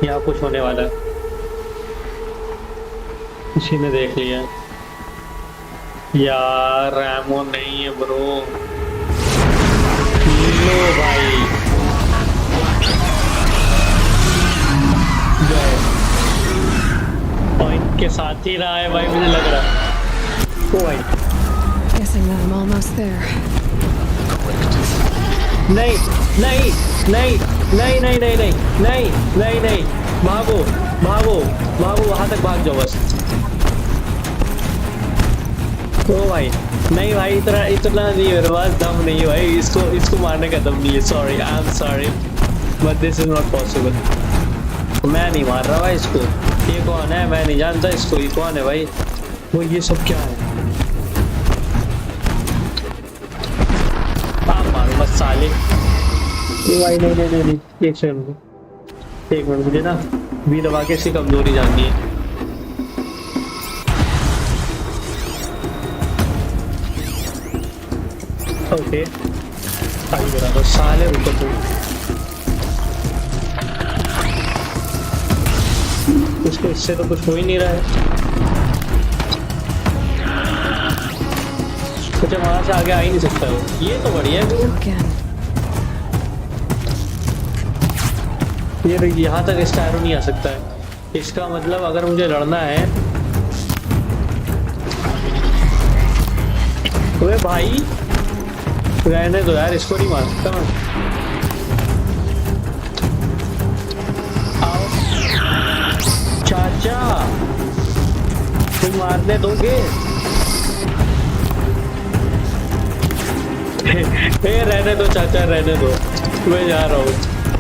यहाँ कुछ होने वाला है, किसी ने देख लिया यार। एमो नहीं है ब्रो, लो भाई। पॉइंट के साथ ही रहा है भाई, मुझे लग रहा है। ओ भाई, Guessing that I'm almost there. नहीं नहीं नहीं नहीं नहीं नहीं नहीं नहीं नहीं नहीं, भागो भागो भागो, वहां तक भाग जाओ बस। ओ भाई नहीं भाई, इतना इतना नहीं, मेरे पास दम नहीं है भाई, इसको मारने का दम नहीं है। Sorry, I am sorry, but this is not possible. मैं नहीं मार रहा भाई इसको। ये कौन है? मैं नहीं जानता इसको। ये कौन है भाई? वो ये सब क्या है? आप मारो मत साले। भाई नहीं नहीं नहीं, एक सेकंड, एक मिनट, मुझे ना भी दबा के इसकी कमजोरी जाननी है। ओके, आगे बढ़ा दो साले, ऊपर तो इसको, इससे तो कुछ हो ही नहीं रहा है। कुछ वहां से आगे आ ही नहीं सकता वो। ये तो बढ़िया है Again. ये यहाँ तक इसका एरो नहीं आ सकता है। इसका मतलब अगर मुझे लड़ना है, तो भाई रहने दो यार, इसको नहीं मार सकता मैं। आओ चाचा, तुम मारने दोगे? रहने दो चाचा, रहने दो, मैं जा रहा हूँ।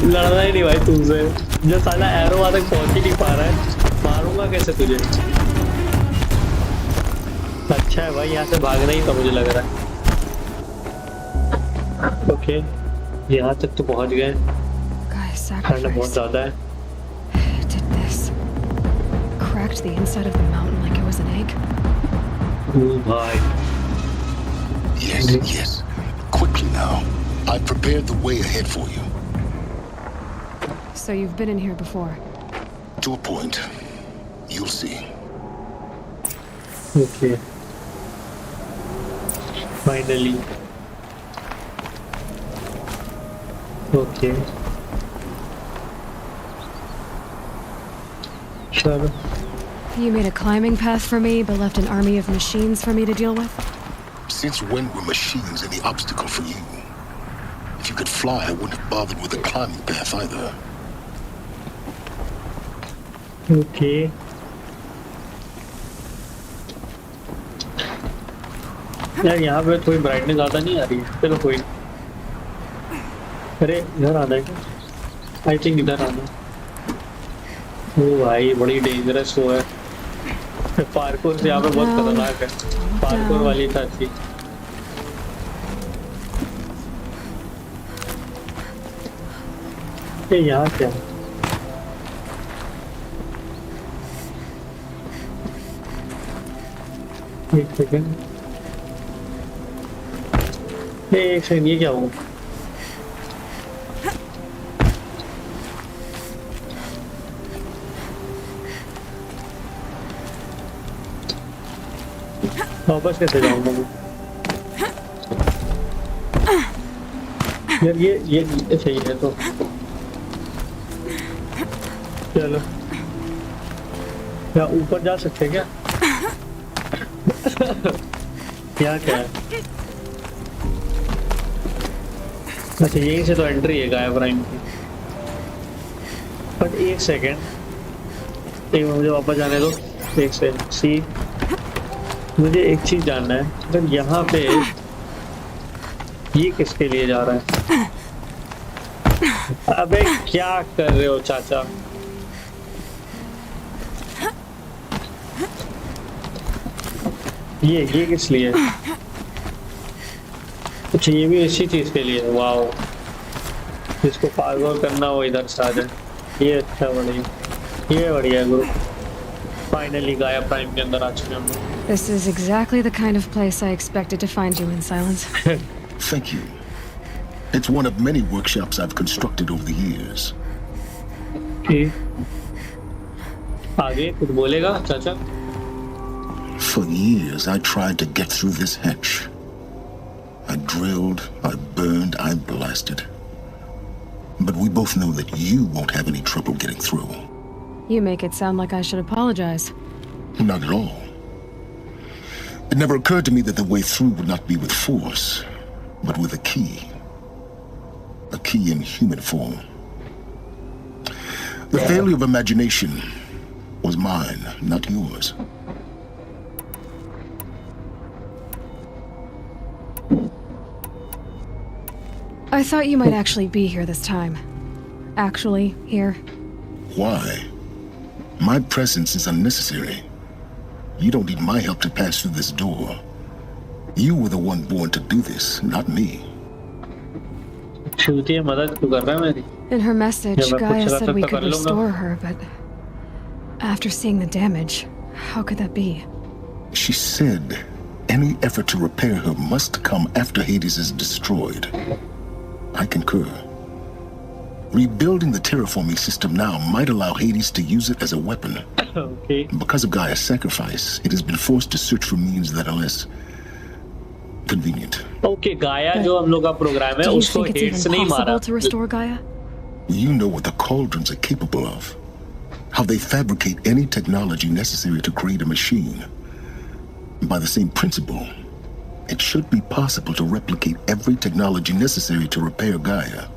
लड़ना ही नहीं भाई तुमसे। जो साला एरो वहां तक पहुंच ही नहीं पा रहा है, मारूंगा कैसे तुझे? अच्छा है भाई, यहाँ से भागना ही था मुझे लग रहा है। ओके, यहाँ तक तो पहुंच गए। ठंड बहुत ज्यादा है। Did this. Cracked the inside of the mountain like it was an egg. Oh भाई। Yes, yes. Quickly now. I've prepared the way ahead for you. So you've been in here before? To a point. You'll see. Okay. Finally. Okay. Sure. You made a climbing path for me, but left an army of machines for me to deal with? Since when were machines any obstacle for you? If you could fly, I wouldn't have bothered with a climbing path either. Okay. यार यहाँ पे थोड़ी brightness ज़्यादा नहीं आ रही है। चलो कोई, अरे इधर आना है क्या? आई थिंक इधर आना। ओ भाई बड़ी डेंजरस वो है। पार्कोर से यहाँ पे बहुत खतरनाक है। पार्कोर वाली था अच्छी। ये यहाँ क्या है? एक सेकंड, ये क्या हुआ? वापस कैसे जाऊंगा मैं? यार ये सही है तो चलो, क्या ऊपर जा सकते हैं क्या? क्या क्या है? अच्छा यहीं से तो एंट्री है गायब प्राइम की। बट एक सेकेंड, मुझे वापस जाने दो। एक सेकेंड, सी मुझे एक चीज जानना है, अगर यहाँ पे ये किसके लिए जा रहा है? अबे क्या कर रहे हो चाचा? ये किस लिए? अच्छा ये भी इसी चीज के लिए। वाओ, जिसको पागल करना हो इधर से आ जाए। ये अच्छा बढ़िया, ये बढ़िया गुरु। फाइनली गाया प्राइम के अंदर आ चुके हम लोग। This is exactly the kind of place I expected to find you in, Silence. Thank you. It's one of many workshops I've constructed over the years. आगे कुछ बोलेगा चाचा? For years, I tried to get through this hatch. I drilled, I burned, I blasted. But we both know that you won't have any trouble getting through. You make it sound like I should apologize. Not at all. It never occurred to me that the way through would not be with force, but with a key. A key in human form. The failure of imagination was mine, not yours. I thought you might actually be here this time. Actually, here. Why? My presence is unnecessary. You don't need my help to pass through this door. You were the one born to do this, not me. In her message, Gaia said we could restore her, but after seeing the damage, how could that be? She said any effort to repair her must come after Hades is destroyed. I concur. Rebuilding the terraforming system now might allow Hades to use it as a weapon. Okay. Because of Gaia's sacrifice, it has been forced to search for means that are less convenient. Okay, Gaia जो हम लोग का programme है उसको Hades नहीं मारा. To restore Gaia? You know what the cauldrons are capable of. How they fabricate any technology necessary to create a machine. By the same principle, it should be possible to replicate every technology necessary to repair Gaia.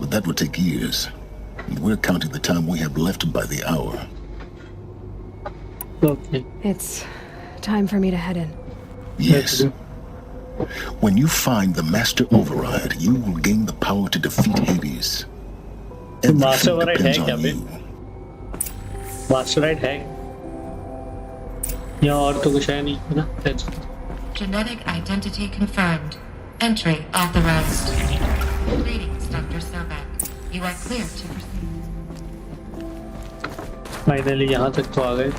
But that would take years. We're counting the time we have left by the hour. Okay. It's time for me to head in. Yes. When you find the Master Override, you will gain the power to defeat Hades. Master Everything Override depends है on क्या you. Master Override है यहाँ और तो कुछ है नहीं है ना? Genetic identity confirmed. Entry authorized. Greetings, Dr. Sobek. You are clear to proceed. Finally यहाँ तक तो आ गए।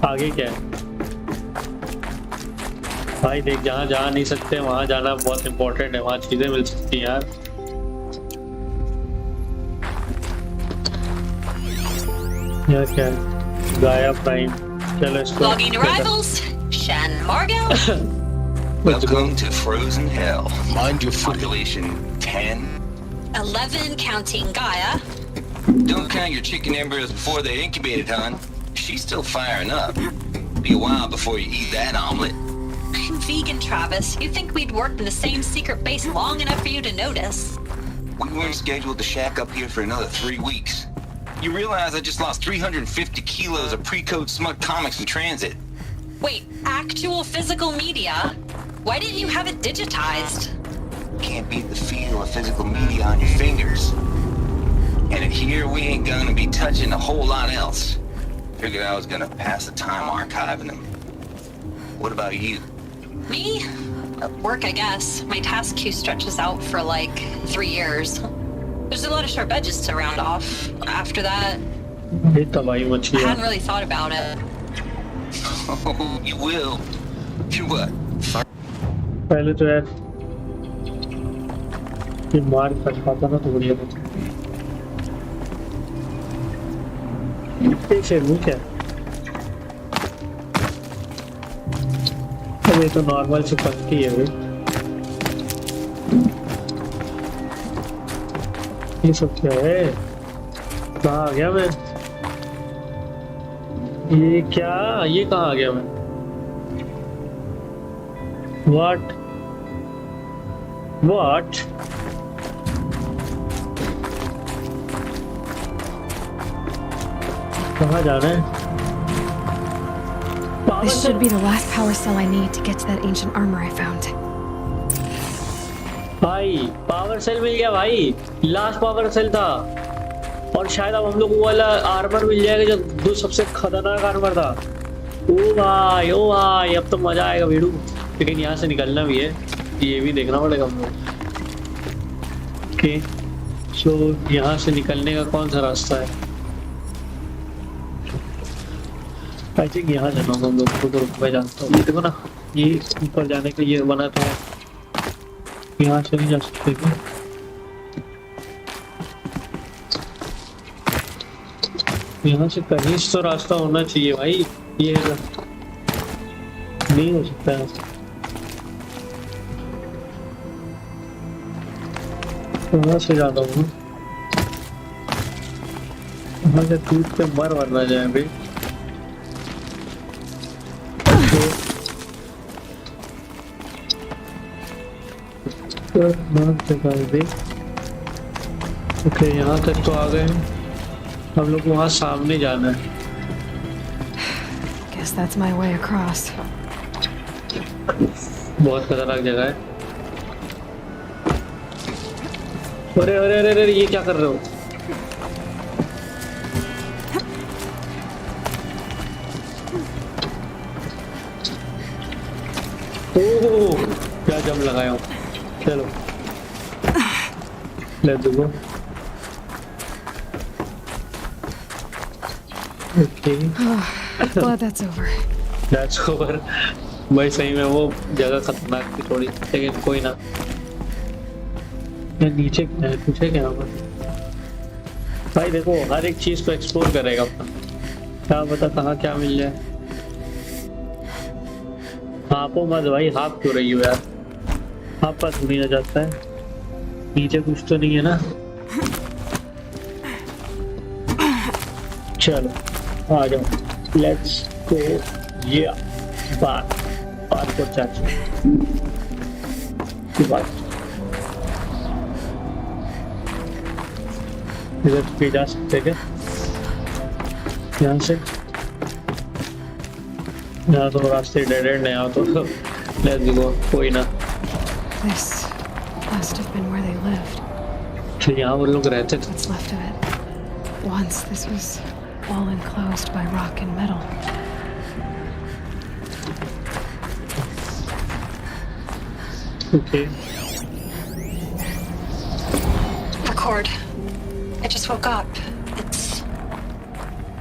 आगे क्या है? भाई देख, जहाँ जा नहीं सकते वहाँ जाना बहुत इम्पोर्टेंट है। वहाँ चीजें मिल सकती हैं यार। यहाँ क्या है? गाया प्राइम। चलो इसको। Logging arrivals. Shan Margot. Welcome to Frozen Hell. Mind your footing. Population 10. 11 counting Gaia. Don't count your chicken embryos before they're incubated, hon. She's still firing up. Be a while before you eat that omelet. I'm vegan, Travis. You'd think we'd worked in the same secret base long enough for you to notice. We weren't scheduled to shack up here for another 3 weeks. You realize I just lost 350 kilos of pre-code smut comics in transit. Wait, actual physical media? Why didn't you have it digitized? Can't beat the feel of physical media on your fingers. And here we ain't gonna be touching a whole lot else. Figured I was gonna pass the time archiving them. What about you? Me? Work, I guess. My task queue stretches out for like 3 years. There's a lot of sharp edges to round off. After that, ये तबाही much I गया. hadn't really thought about it. Oh, you will. You what? पहले तो यार ये मार कर पाता ना तो बढ़िया था. ये शेर क्या? अब ये तो नॉर्मल से पत्ती है भाई. ये सब क्या है? कहाँ आ गया मैं? ये क्या? ये कहाँ आ गया मैं? What? What? कहाँ जाना है? This should be the last power cell I need to get to that ancient armor I found. भाई पावर सेल मिल गया भाई. लास्ट पावर सेल था और शायद अब हम लोग वो वाला आर्मर मिल जाएगा जो सबसे खतरनाक आर्मर था. ओ भाई अब तो मजा आएगा वीडू. लेकिन यहाँ से निकलना भी है, ये भी देखना पड़ेगा हम लोग. ओके सो यहाँ से निकलने का कौन सा रास्ता है? आई थिंक यहाँ जाना होगा हम लोग को. तो मैं जानता हूँ. ये देखो ना, ये ऊपर जाने के लिए बना था. यहाँ से नहीं जा सकते क्या? यहाँ से कहीं तो रास्ता होना चाहिए भाई. ये नहीं हो सकता है. कहाँ से जाता हूँ? वहाँ से टूट के मरना जाए भाई. ओके यहाँ तक तो आ गए. हम लोग वहाँ सामने जाना है. Guess that's my way across. बहुत खतरनाक जगह है. अरे अरे अरे अरे ये क्या कर रहे हो? ओह क्या जम लगाया हूँ. चलो let's go. Okay Glad that's over. That's over. भाई सही में वो जगह खतरनाक थी थोड़ी, लेकिन कोई ना. ये नीचे क्या है? पूछे क्या पर भाई. देखो हर एक चीज को एक्सप्लोर करेगा अपना. क्या पता कहाँ क्या मिल जाए. हापो मत भाई. हाप क्यों रही हो यार? हाप पास थोड़ी ना जाता है. नीचे कुछ तो नहीं है ना? चलो आ जाओ. Let's go. ये बात को चाचू की बात. इधर पे जा सकते क्या? यहाँ से यहाँ तो रास्ते डेड एंड है. यहाँ तो लेट्स गो. कोई ना. This must have been where they lived. तो यहाँ वो लोग रहते थे. What's left of it. Once this was all enclosed by rock and metal. Okay. Record. I just woke up.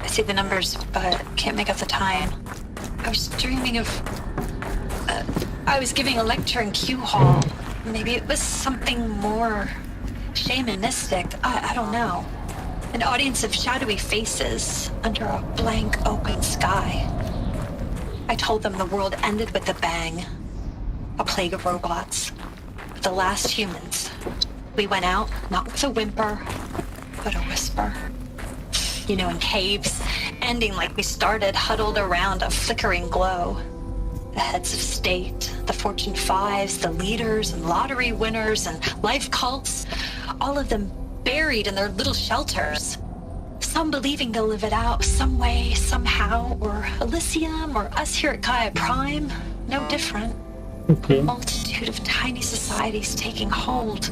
I see the numbers, but can't make out the time. I was dreaming of... I was giving a lecture in Q Hall. Maybe it was something more shamanistic. I don't know. An audience of shadowy faces under a blank open sky. I told them the world ended with a bang. A plague of robots. The last humans. We went out, not with a whimper, but a whisper. You know, in caves, ending like we started, huddled around a flickering glow. The heads of state, the Fortune 5s, the leaders and lottery winners and life cults, all of them buried in their little shelters. Some believing they'll live it out some way, somehow, or Elysium, or us here at Gaia Prime, no different. Okay. A multitude of tiny societies taking hold,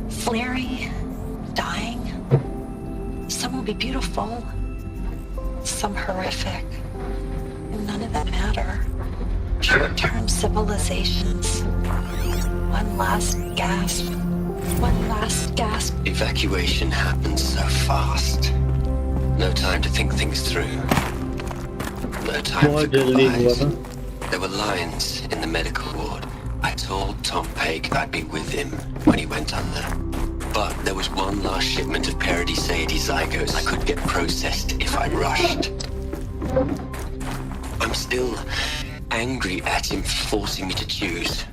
flaring, dying. Some will be beautiful, some horrific, and none of them matter. Short-term civilizations. One last gasp, One last gasp. Evacuation happens so fast. No time to think things through. No time for goodbyes. There were lines in the medical ward. I told Tom Pake I'd be with him when he went under. But there was one last shipment of Paradis-Sadie zygotes I could get processed if I rushed. I'm still angry at him for forcing me to choose.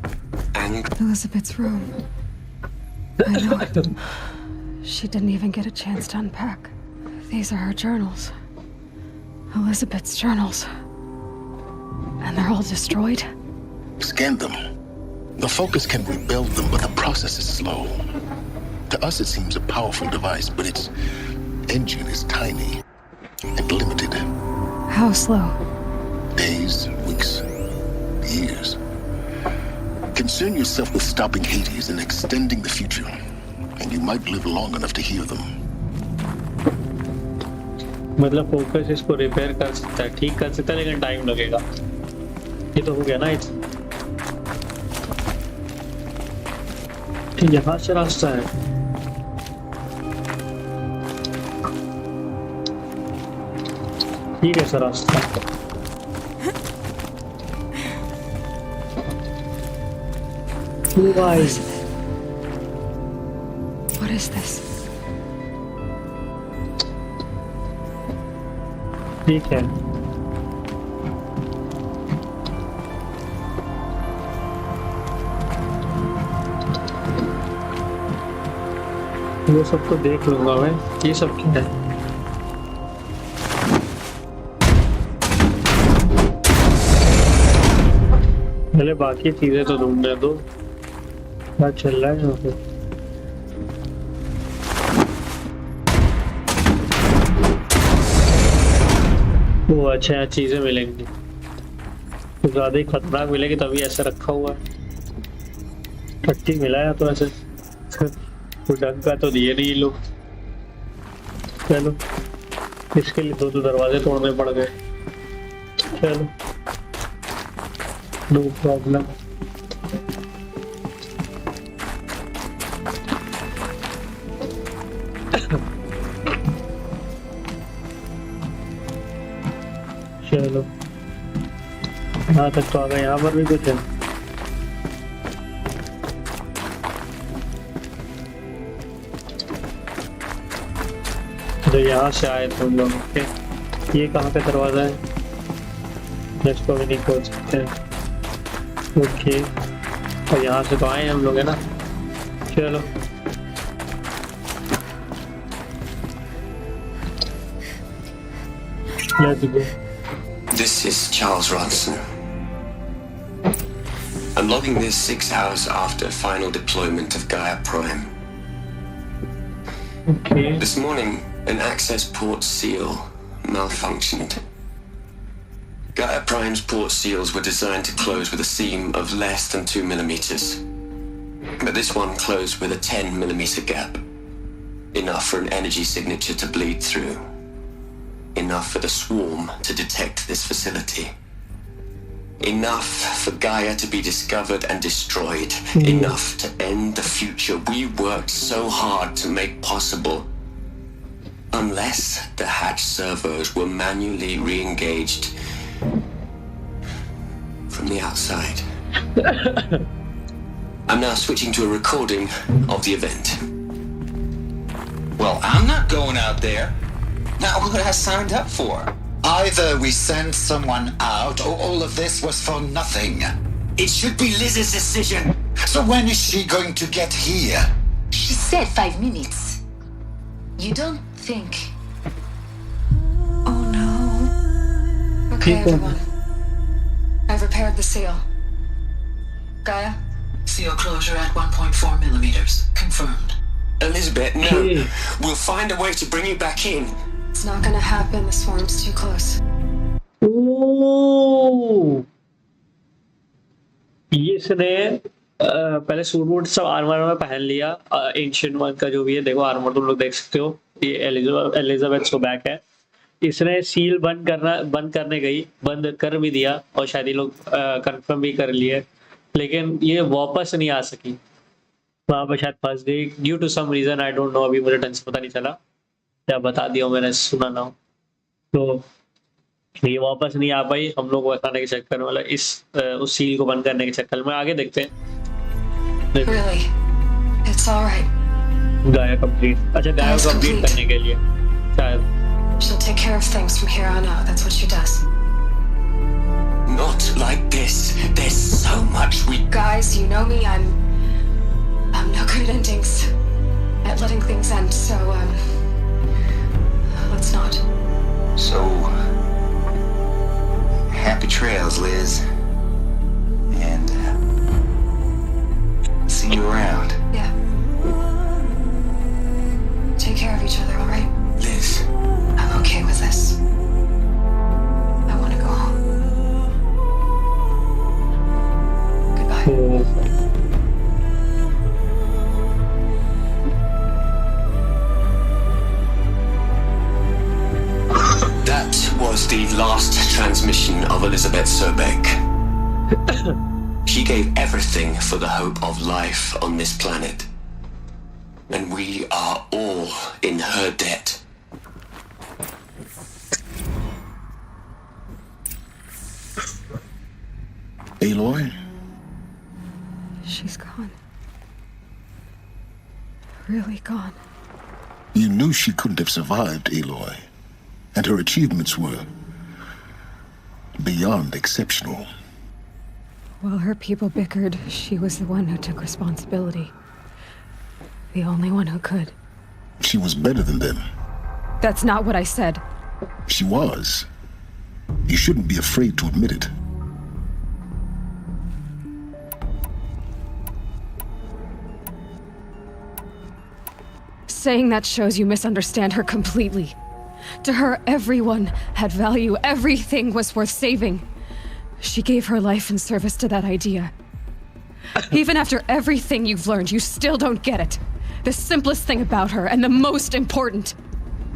Elizabeth's room. I know it. She didn't even get a chance to unpack. These are her journals. Elizabeth's journals. And they're all destroyed? Scan them. The Focus can rebuild them, but the process is slow. To us, it seems a powerful device, but its engine is tiny and limited. How slow? Days, weeks, years. Concern yourself with stopping Hades and extending the future, and you might live long enough to hear them. मतलब focus इसको repair कर सकता है, ठीक कर सकता है, लेकिन टाइम लगेगा। ये तो हो गया ना। यहाँ से रास्ता है। ठीक है सर, रास्ता What is this? ठीक है। वो सब तो देख लूंगा मैं। ये सब क्या है? पहले बाकी चीजें तो ढूंढने दो। क्या चल रहा है यहाँ पे? वो अच्छा चीजें मिलेंगी तो ज्यादा ही खतरनाक मिलेगी, तभी ऐसे रखा हुआ है। टट्टी मिला है तो ऐसे तो ढंग का तो दिए नहीं लोग। चलो, इसके लिए दो दरवाजे तोड़ने पड़ गए। चलो, नो प्रॉब्लम। चलो, यहाँ तक तो आ गए। यहाँ पर भी कुछ है। तो यहाँ से आए थे हम लोग। ओके, ये कहाँ पे दरवाजा है? इसको भी नहीं खोल सकते। ओके, और यहाँ से तो आए हम लोग, है ना। चलो, let's go. This is Charles Ronson. I'm logging this 6 hours after final deployment of Gaia Prime. Okay. This morning, an access port seal malfunctioned. Gaia Prime's port seals were designed to close with a seam of less than 2 millimeters. But this one closed with a 10 millimeter gap. Enough for an energy signature to bleed through. Enough for the swarm to detect this facility. Enough for Gaia to be discovered and destroyed. Enough to end the future we worked so hard to make possible. Unless the hatch servos were manually re-engaged from the outside. I'm now switching to a recording of the event. Well, I'm not going out there. Not what I signed up for. Either we send someone out, or all of this was for nothing. It should be Liz's decision. So when is she going to get here? She said 5 minutes. You don't think... Oh no. Okay, everyone. I've repaired the seal. Gaia? Seal closure at 1.4 millimeters. Confirmed. Elizabeth, no. We'll find a way to bring you back in. It's not gonna happen. The swarm's too close. इसने पहले suit वूट सब armour में पहन लिया। Ancient one का जो भी है, देखो आर्मर तुम लोग देख सकते हो। ये एलिजाबेथ को बैक है। इसने सील बंद करने गई, बंद कर भी दिया और शायद ये लोग कंफर्म भी कर लिए, लेकिन ये वापस नहीं आ सकी। वहां पर शायद फंस गई due to some reason, I don't know, अभी मुझे ढंग से पता नहीं चला, क्या बता दिया मैंने सुना ना हो। तो ये वापस नहीं आ पाई, हम लोग को बताने के चक्कर में, मतलब उस सील को बंद करने के चक्कर में। आगे देखते हैं। Really? It's all right. गाया कंप्लीट, अच्छा गाया That's कंप्लीट complete. करने के लिए शायद। She'll take care of things from here on out. That's what she does. Not like this. There's so much we... Guys, you know me. I'm no good at endings. At letting things end. So, let's not. So, happy trails, Liz. And see you around. Yeah. Take care of each other, all right? Liz. I'm okay with this. I want to go home. Goodbye. That was the last transmission of Elizabeth Sobeck. She gave everything for the hope of life on this planet. And we are all in her debt. Aloy? She's gone. Really gone. You knew she couldn't have survived, Aloy. And her achievements were beyond exceptional. While her people bickered, she was the one who took responsibility. The only one who could. She was better than them. That's not what I said. She was. You shouldn't be afraid to admit it. Saying that shows you misunderstand her completely. To her, everyone had value. Everything was worth saving. She gave her life in service to that idea. Even after everything you've learned, you still don't get it. The simplest thing about her, and the most important.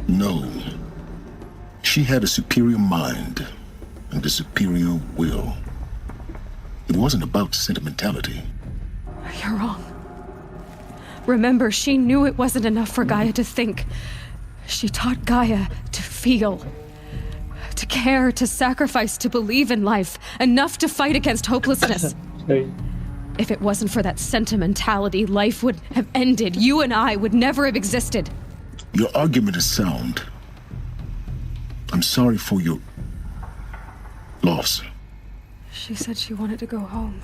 No. She had a superior mind and a superior will. It wasn't about sentimentality. You're wrong. Remember, she knew it wasn't enough for Gaia to think. She taught Gaia to feel, to care, to sacrifice, to believe in life, enough to fight against hopelessness. If it wasn't for that sentimentality, life would have ended. You and I would never have existed. Your argument is sound. I'm sorry for your loss. She said she wanted to go home.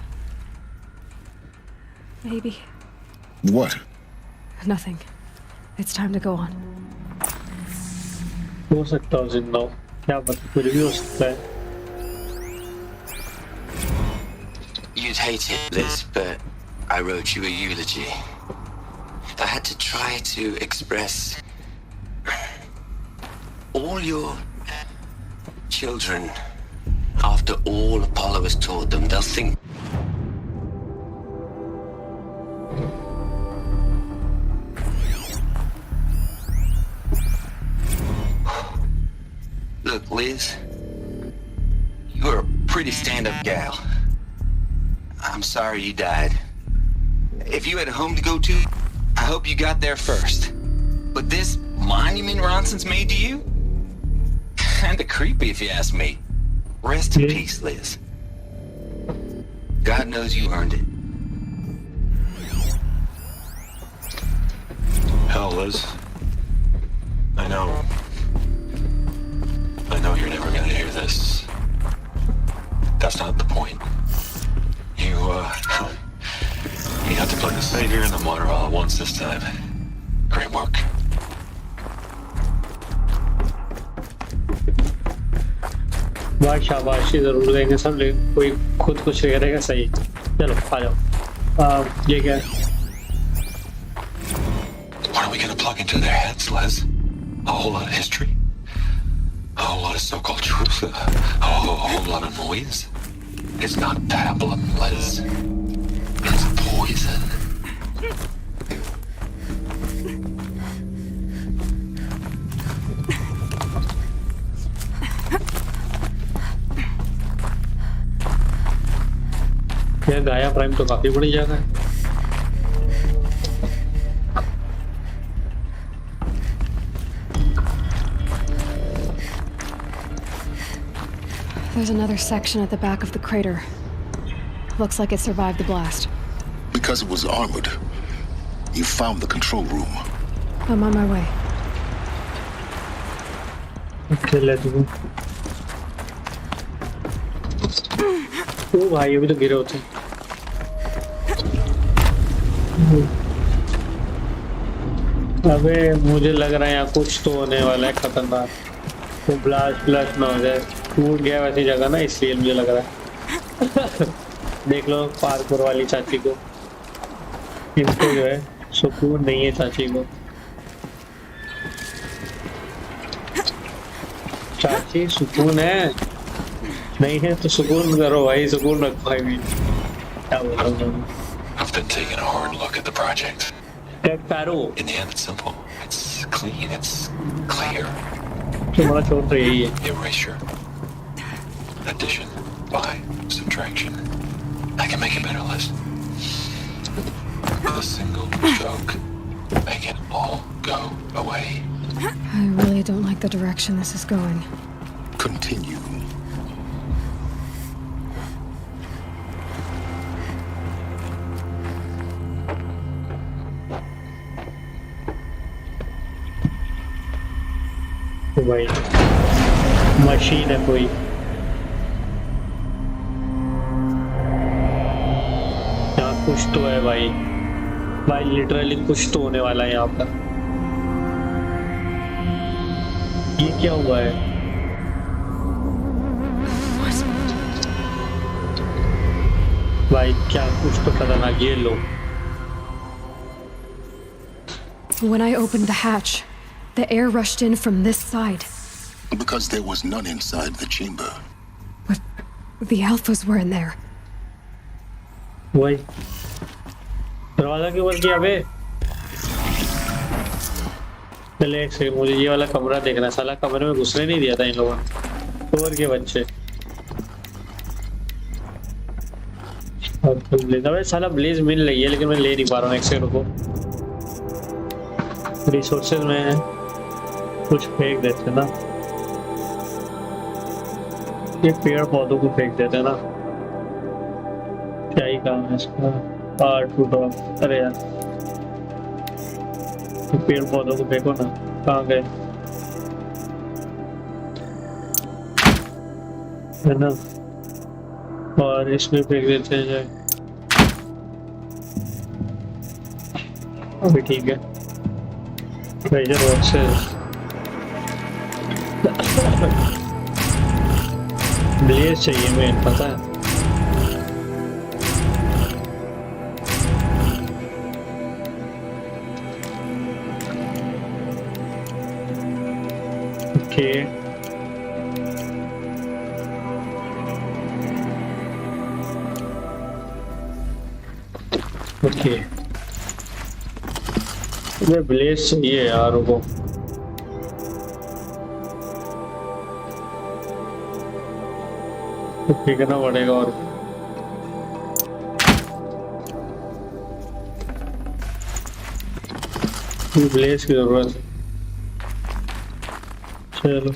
Maybe. What? Nothing. It's time to go on. हो सकता है जिंदा हो, क्या पता, कुछ भी हो सकता है। You'd hate it, Liz, but I wrote you a eulogy. I had to try to express all your children. After all Apollo has taught them, they'll think. Look, Liz, you're a pretty stand-up gal. I'm sorry you died. If you had a home to go to, I hope you got there first. But this monument Ronson's made to you? Kinda creepy if you ask me. Rest in peace, Liz. God knows you earned it. Hell, Liz. I know you're never gonna hear this. That's not the point. You got to play the savior and the martyr all at once this time. Great work. वाह शाबाशी जरूर देंगे सब, लेकिन कोई खुद कुछ करेगा सही। चलो आ जाओ। ये क्या है? What are we gonna plug into their heads, Liz? A whole lot of history? A whole lot of so-called truth? A whole lot of noise? It's not pablum, Liz. It's poison. यह गाया prime तो काफी बड़ी जगह है। There's another section at the back of the crater. Looks like it survived the blast. Because it was armored, you found the control room. I'm on my way. Okay, let's go. ओ भाई अभी तो गिरे होते अबे मुझे लग रहा है यहाँ कुछ तो होने वाला है खतरनाक वो ब्लास्ट ना हो जाए टूट गया वैसी जगह ना इसलिए मुझे लग रहा है देख लो पार्कोर वाली चाची को इनको जो है सुकून नहीं है चाची को चाची सुकून है नहीं है तो सुकून करो भाई सुकून रखो भाई भी क्या बोल रहा हूँ I've been taking a hard look at the project. Dead Pharaoh. In the end, it's simple. It's clean. It's clear. तुम्हारा छोड़ तो यही है. Erasure. Addition. By. Subtraction. I can make a better list. With a single stroke. Make it all go away. I really don't like the direction this is going. Continue. भाई machine है कोई यहाँ कुछ तो है भाई भाई लिटरली कुछ तो होने वाला है यहाँ पर ये क्या हुआ है भाई क्या कुछ तो खतरनाक ये लो When I opened the hatch, the air rushed in from this side. Because there was none inside the chamber. But the alphas were in there. वही दरवाजा क्यों बंद किया बे चले एक सेकंड मुझे ये वाला कमरा देखना है साला कमरे में घुसने नहीं दिया था इन लोगों ने और के बच्चे और ब्लेज अबे साला ब्लेज मिल रही है लेकिन मैं ले नहीं पा रहा हूँ एक सेकंड रुको रिसोर्सेज में कुछ फेंक देते ना ये पेड़ पौधों को फेंक देते ना क्या ही काम है इसका पार्ट टूटा अरे यार ये पेड़ पौधों को फेंको ना कहाँ गए है ना और इसमें फेंक देते हैं जाए अभी ठीक है ट्रेजर बॉक्सेस ब्लेज चाहिए मैं पता है ओके ओके ये ब्लेज चाहिए यार वो फेंकना पड़ेगा और ब्लेज की जरूरत है चलो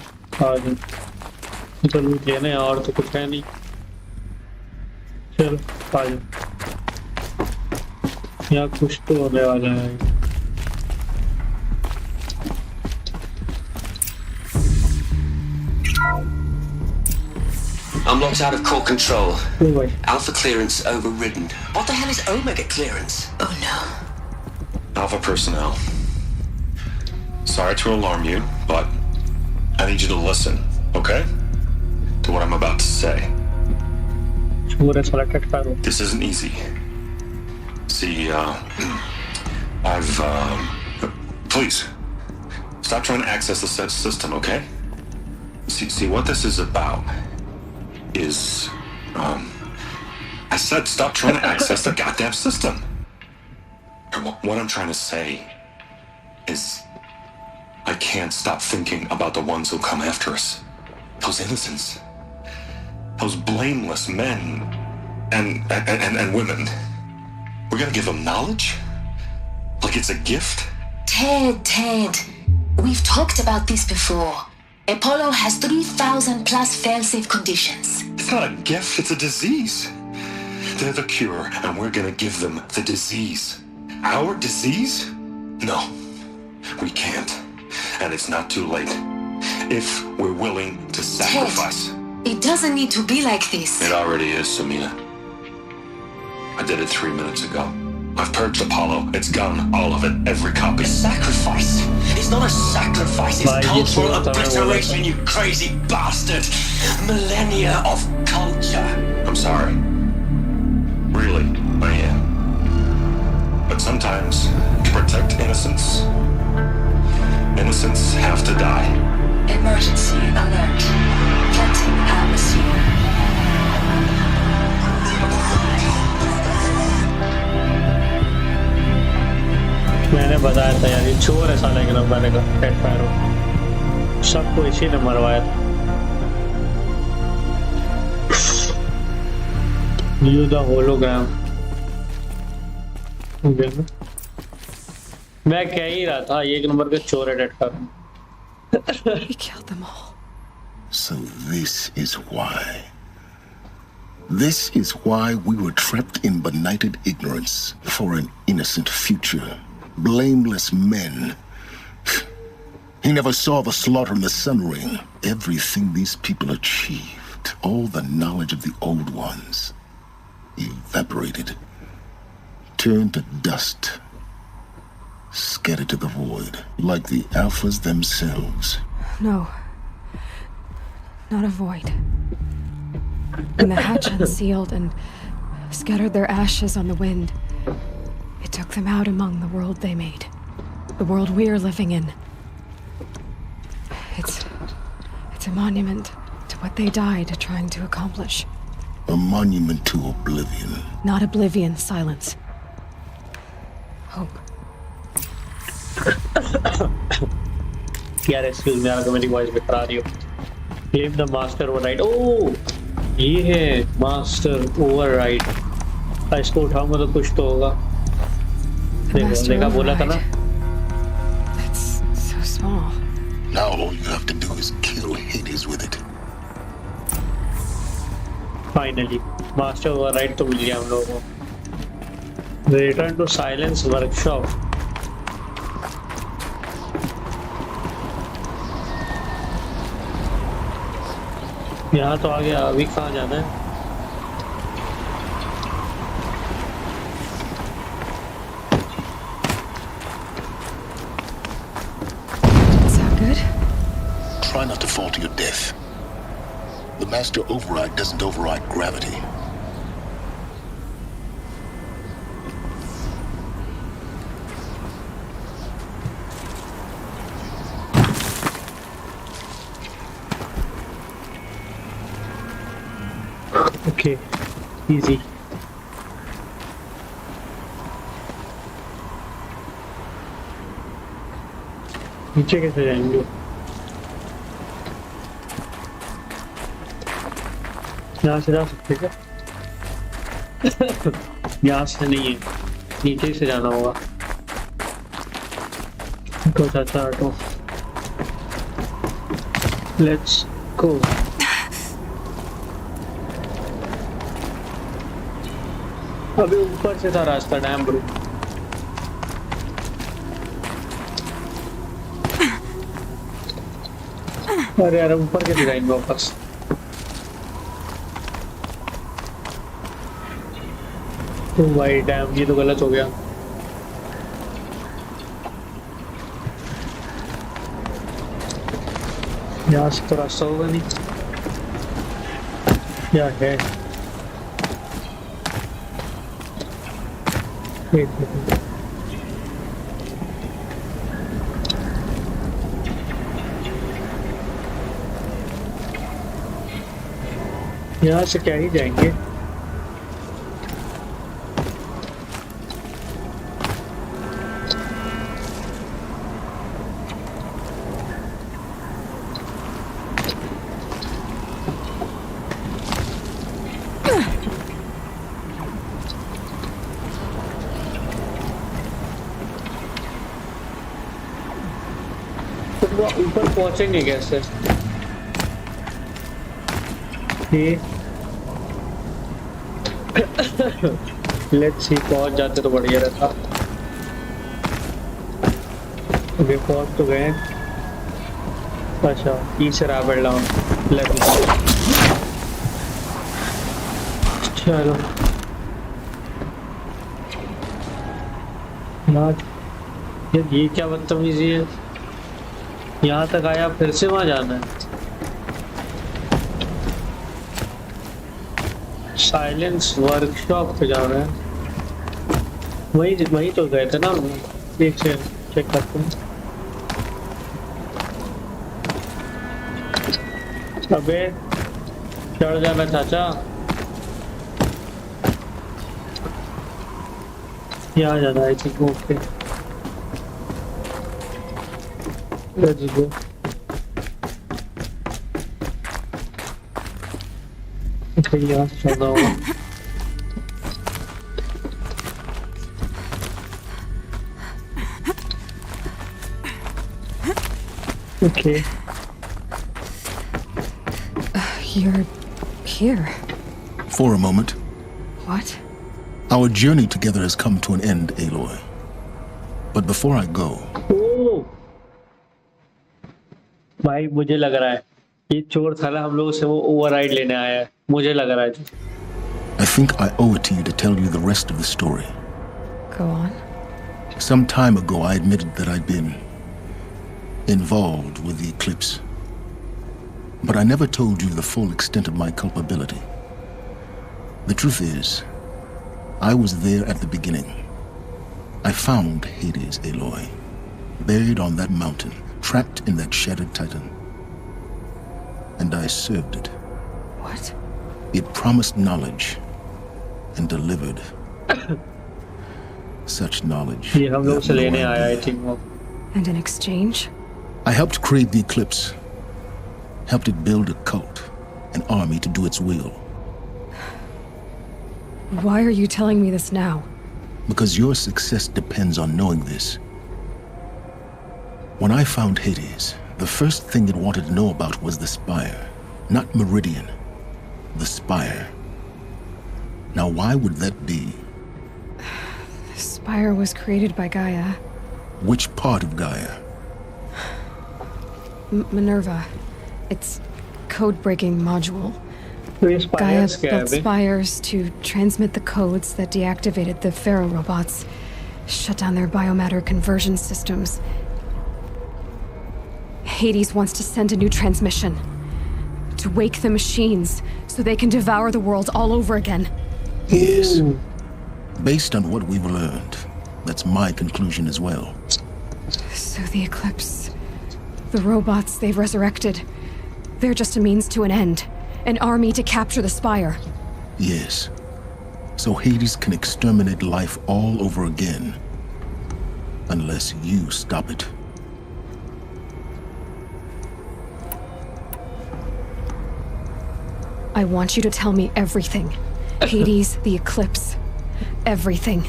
आ जाओ चलो लेने और तो कुछ है नहीं चलो आ जाओ यहाँ कुछ तो होने वाला है I'm locked out of core control. Oh boy. Alpha clearance overridden. What the hell is Omega clearance? Oh no. Alpha personnel. Sorry to alarm you, but I need you to listen, okay? To what I'm about to say. This isn't easy. See, please, stop trying to access the system, okay? See, what this is about is, I said stop trying to access the goddamn system. What I'm trying to say is, I can't stop thinking about the ones who come after us. Those innocents. Those blameless men and women. We're gonna give them knowledge? Like it's a gift? Ted. We've talked about this before. Apollo has 3,000 plus fail-safe conditions. It's not a gift, it's a disease. They're the cure, and we're gonna give them the disease. Our disease? No, we can't. And it's not too late. If we're willing to sacrifice. It doesn't need to be like this. It already is, Samina. I did it 3 minutes ago. I've purged Apollo. It's gone. All of it. Every copy. Sacrifice? It's not a sacrifice. It's cultural obliteration, you crazy bastard. Millennia of culture. I'm sorry. Really, I am. But sometimes, to protect innocence, innocents have to die. Emergency alert. Planting atmosphere. मैंने बताया था यार ये चोर है साले के number का हेड पैरो सबको इसी ने मरवाया था यूज द होलोग्राम मैं कह ही रहा था ये एक नंबर का चोर है हेड पैरो He killed them all. So this is why. This is why we were trapped in benighted ignorance for an innocent future. Blameless men. He never saw the slaughter in the Sun Ring. Everything these people achieved, all the knowledge of the old ones, evaporated, turned to dust, scattered to the void, like the Alphas themselves. No. Not a void. When the hatch unsealed and scattered their ashes on the wind, it took them out among the world they made. The world we're living in. It's a monument to what they died trying to accomplish. A monument to oblivion. Not oblivion, silence. Hope. यार excuse me यार मेरी voice बेकार आ रही हो game the master override ओह ये है master override इसको उठाऊंगा तो कुछ तो होगा देखा बोला था ना That's so small. Now all you have to do is kill Hades with it. Finally master override तो मिल गया हम लोगों को रिटर्न टू साइलेंस वर्कशॉप यहाँ तो आ गया अभी कहाँ जाना है Is that good? Try not to fall to your death. The master override doesn't override gravity. Okay, easy. नीचे कैसे जाएंगे यहाँ से जा सकते क्या यहाँ से नहीं है नीचे से जाना होगा तो चाचा ऑटो लेट्स गो अभी ऊपर से था रास्ता डैम ब्रो अरे यार ऊपर के दिखाएंगे वापस तो भाई डैम ये तो गलत हो गया यहाँ से तो रास्ता होगा नहीं क्या है यहाँ से क्या ही जाएंगे ऊपर पहुंचेंगे कैसे? लेट्स सी, पहुंच जाते तो बढ़िया रहता। ओके, पहुंच तो गए। अच्छा, इस रैपिड डाउन लेवल। चलो यार, ये क्या बदतमीजी है? यहाँ तक आया, फिर से वहां जाना है। साइलेंस वर्कशॉप पे जा रहे हैं। वही तो गए थे ना हम। एक से चेक करते हैं। अबे चढ़ जाना चाचा। यहाँ जाना है। ठीक, ओके, लेट्स गो। यहाँ से चलना होगा। Okay. You're here. For a moment. What? Our journey together has come to an end, Aloy. But before I go... Oh! भाई मुझे लग रहा है ये चोर साला हम लोगों से वो ओवरराइड लेने आया है। मुझे लग रहा है। I think I owe it to you to tell you the rest of the story. Go on. Some time ago, I admitted that I'd been involved with the eclipse. But I never told you the full extent of my culpability. The truth is, I was there at the beginning. I found Hades, Aloy, buried on that mountain, trapped in that shattered titan. And I served it. What? It promised knowledge and delivered such knowledge. And in exchange? I helped create the eclipse, helped it build a cult, an army to do its will. Why are you telling me this now? Because your success depends on knowing this. When I found Hades, the first thing it wanted to know about was the Spire, not Meridian, the Spire. Now why would that be? The Spire was created by Gaia. Which part of Gaia? Minerva. Its code-breaking module. Gaia built spires to transmit the codes that deactivated the Pharaoh robots, shut down their biomatter conversion systems. Hades wants to send a new transmission. To wake the machines, so they can devour the world all over again. Yes. Based on what we've learned, that's my conclusion as well. So the Eclipse... the robots they've resurrected, they're just a means to an end. An army to capture the Spire. Yes. So Hades can exterminate life all over again. Unless you stop it. I want you to tell me everything. Hades, the Eclipse. Everything.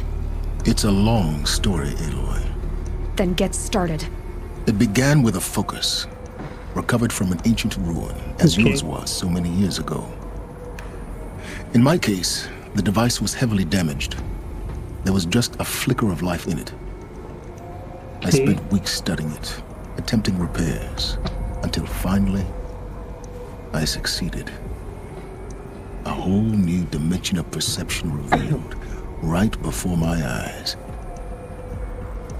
It's a long story, Aloy. Then get started. It began with a focus, recovered from an ancient ruin, as yours was so many years ago. In my case, the device was heavily damaged. There was just a flicker of life in it. I spent weeks studying it, attempting repairs, until finally, I succeeded. A whole new dimension of perception revealed right before my eyes.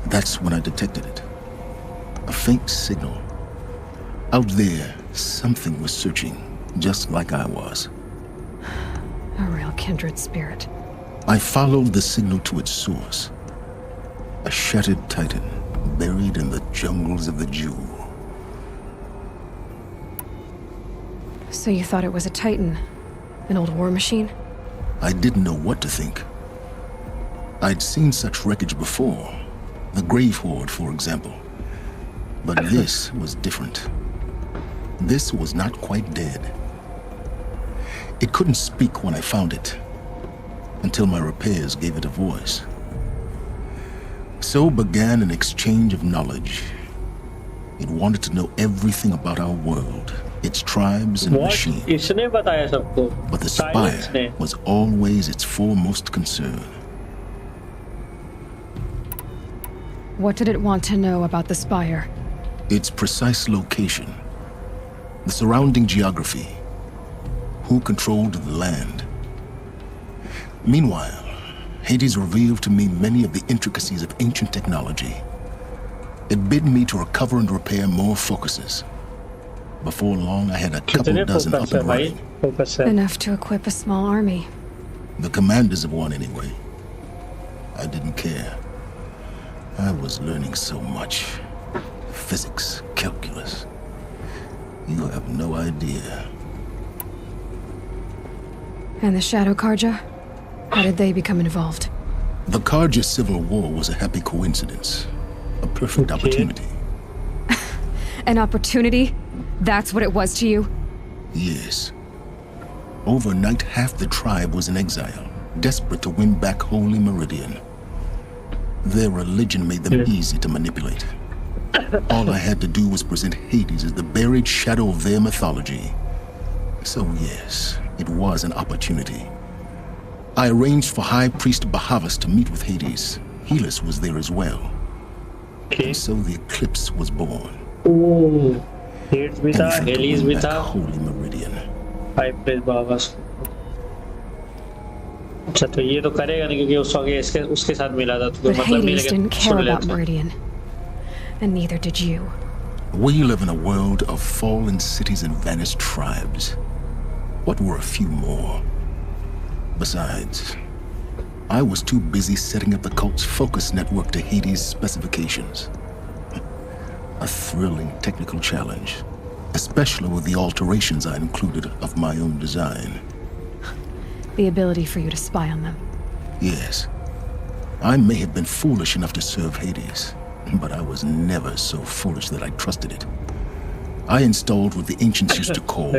That's when I detected it. A faint signal. Out there, something was searching, just like I was. A real kindred spirit. I followed the signal to its source. A shattered titan, buried in the jungles of the Jewel. So you thought it was a titan? An old war machine? I didn't know what to think. I'd seen such wreckage before. The Grave Horde, for example. But this was different. This was not quite dead. It couldn't speak when I found it, until my repairs gave it a voice. So began an exchange of knowledge. It wanted to know everything about our world, its tribes and machines. इसने बताया सबको. But the Silence spire ने. was always its foremost concern. What did it want to know about the spire? Its precise location, the surrounding geography, who controlled the land. Meanwhile, Hades revealed to me many of the intricacies of ancient technology. It bid me to recover and repair more focuses. Before long, I had a couple dozen up and running. Enough to equip a small army. The commanders of one, anyway. I didn't care. I was learning so much. Physics, calculus. You have no idea. And the Shadow Karja? How did they become involved? The Karja Civil War was a happy coincidence. A perfect opportunity. An opportunity? That's what it was to you? Yes. Overnight, half the tribe was in exile, desperate to win back Holy Meridian. Their religion made them easy to manipulate. All I had to do was present Hades as the buried shadow of their mythology. So yes, it was an opportunity. I arranged for High Priest Bahavas to meet with Hades. Helis was there as well. And so the eclipse was born. Oh, Hades भी था, Hades भी था. Holy Meridian. High Priest Bahavas. अच्छा तो ये तो करेगा नहीं क्योंकि उस आगे इसके उसके साथ मिला था तो But मतलब Hades didn't care soon about लेता. Meridian. And neither did you. We live in a world of fallen cities and vanished tribes. What were a few more? Besides, I was too busy setting up the cult's focus network to Hades' specifications. A thrilling technical challenge, especially with the alterations I included of my own design. The ability for you to spy on them. Yes, I may have been foolish enough to serve Hades, but I was never so foolish that I trusted it. I installed what the ancients used to call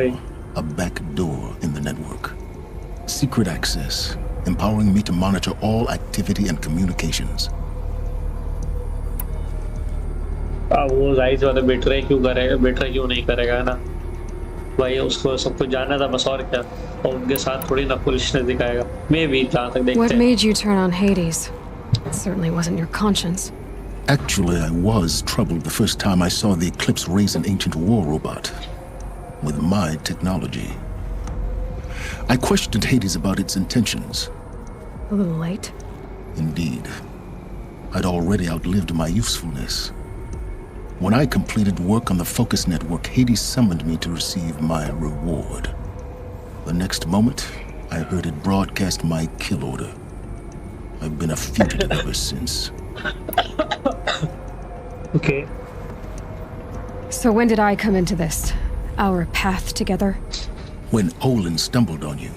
a back door in the network. Secret access, empowering me to monitor all activity and communications. वो rise वाले बेटरे क्यों करेगा, बेटरे क्यों नहीं करेगा ना भाई, उसको सब कुछ जानना था बस और क्या, और उनके साथ थोड़ी ना पुलिस ने दिखाएगा. मैं भी जहाँ तक देखते What हैं. made you turn on Hades? It certainly wasn't your conscience. Actually, I was troubled the first time I saw the Eclipse raise an ancient war robot with my technology. I questioned Hades about its intentions. A little late. Indeed. I'd already outlived my usefulness. When I completed work on the Focus Network, Hades summoned me to receive my reward. The next moment, I heard it broadcast my kill order. I've been a fugitive ever since. Okay. So when did I come into this? Our path together? When Olin stumbled on you.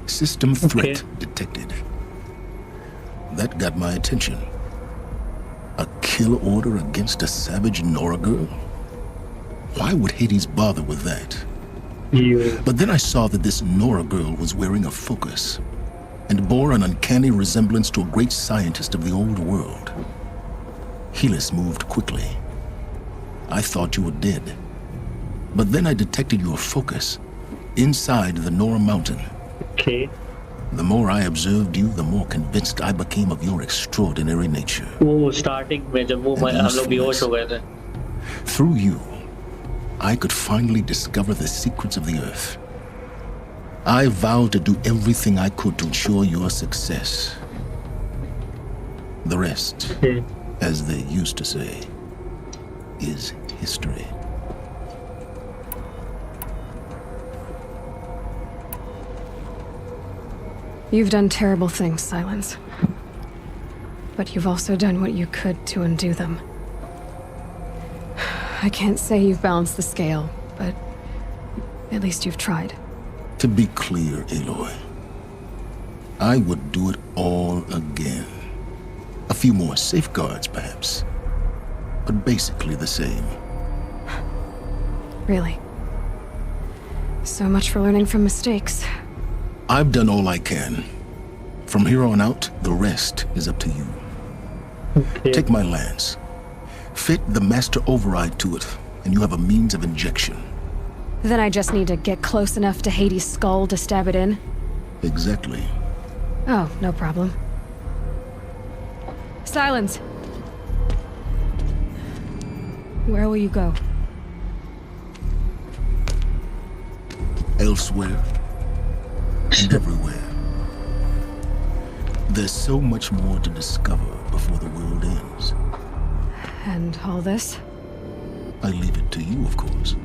System threat detected. That got my attention. A kill order against a savage Nora girl? Why would Hades bother with that? But then I saw that this Nora girl was wearing a focus and bore an uncanny resemblance to a great scientist of the old world. Helis moved quickly. I thought you were dead. But then I detected your focus inside the Nora mountain. Okay. The more I observed you, the more convinced I became of your extraordinary nature. वो starting में जब वो हम लोग बेहोश हो गए थे. Through you, I could finally discover the secrets of the earth. I vowed to do everything I could to ensure your success. The rest, as they used to say, is history. You've done terrible things, Silence. But you've also done what you could to undo them. I can't say you've balanced the scale, but at least you've tried. To be clear, Aloy, I would do it all again. A few more safeguards, perhaps, but basically the same. Really. So much for learning from mistakes. I've done all I can. From here on out, the rest is up to you. Take my lance. Fit the master override to it, and you have a means of injection. Then I just need to get close enough to Hades' skull to stab it in? Exactly. Oh, no problem. Silence. Where will you go? Elsewhere and everywhere. There's so much more to discover before the world ends. And all this? I leave it to you, of course.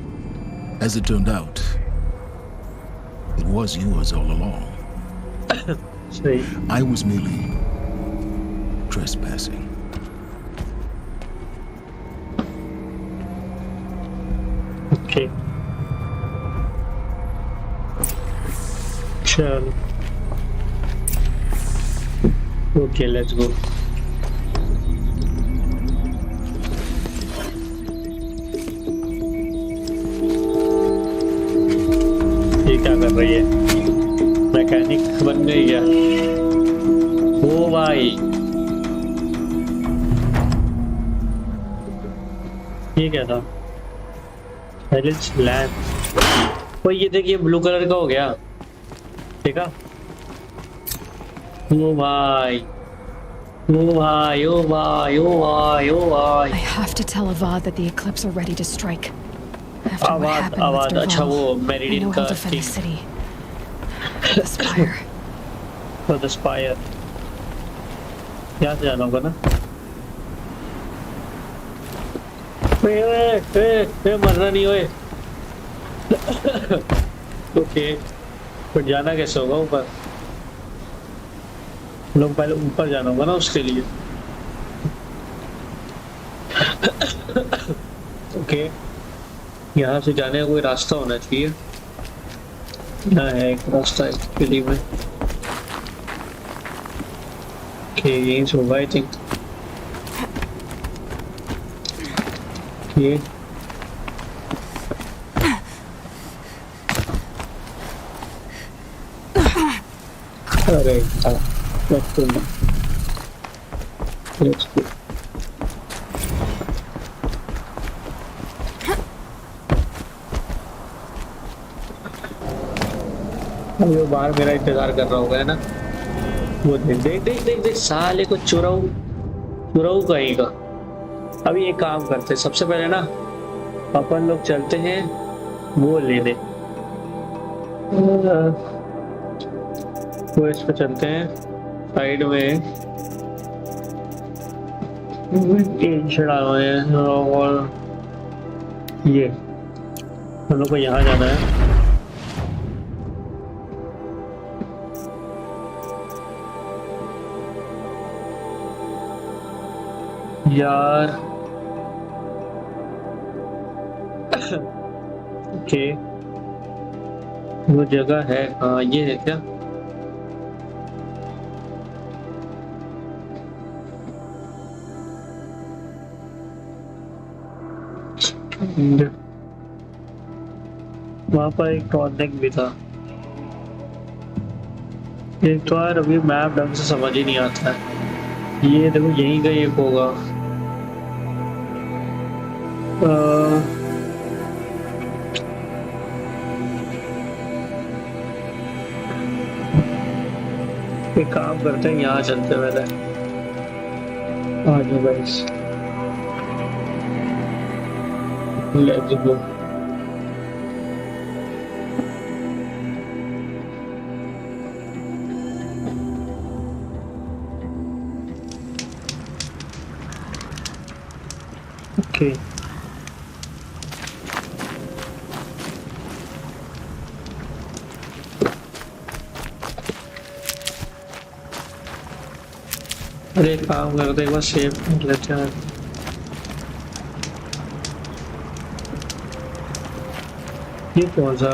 As it turned out, it was yours all along. I was merely trespassing. Okay. Chalo. Okay, let's go. ये क्या कर रही है? Mechanic बन गई क्या? ओ भाई, ये क्या था? Helix lamp. वो ये देखिए ब्लू कलर का हो गया, देखा? ओ भाई, ओ भाई, ओ भाई, ओ भाई, ओ भाई। I have to tell Avad that the Eclipse are ready to strike. After what आवाज happened आवाज with अच्छा, वो Derval, I मेरिडियन know का he'll defend the ठीक। city. The Spire. For the Spire, यहाँ से जाना होगा ना? मरना नहीं होए। ओके, पर जाना कैसे होगा ऊपर? लोग पहले ऊपर जाना होगा ना उसके लिए। ओके, यहाँ से जाने का कोई रास्ता होना चाहिए। यहाँ है एक रास्ता एक्चुअली में। ओके, यहीं से होगा आई थिंक। ये अरे let's go. अब वो बाहर मेरा इंतजार कर रहा होगा, है ना? वो देख देख देख देख देख साले को चुराऊ चुराऊ कहेगा। अभी एक काम करते हैं, सबसे पहले ना अपन लोग चलते हैं वो लेने, वो इस पे चलते हैं साइड में चढ़ा हुए हैं, और ये हम लोग को यहाँ जाना है। यार ओके, वो जगह है, हाँ ये है क्या? वहाँ पर एक टॉर्नेक भी था। एक तो यार अभी मैप ढंग से समझ ही नहीं आता है। ये देखो यहीं का एक होगा। एक काम करते हैं, यहाँ चलते पहले। आ जाओ गाइस, लेट्स गो। ओके, अरे काम करते एक बार सेव कर लेते हैं। ये कौन सा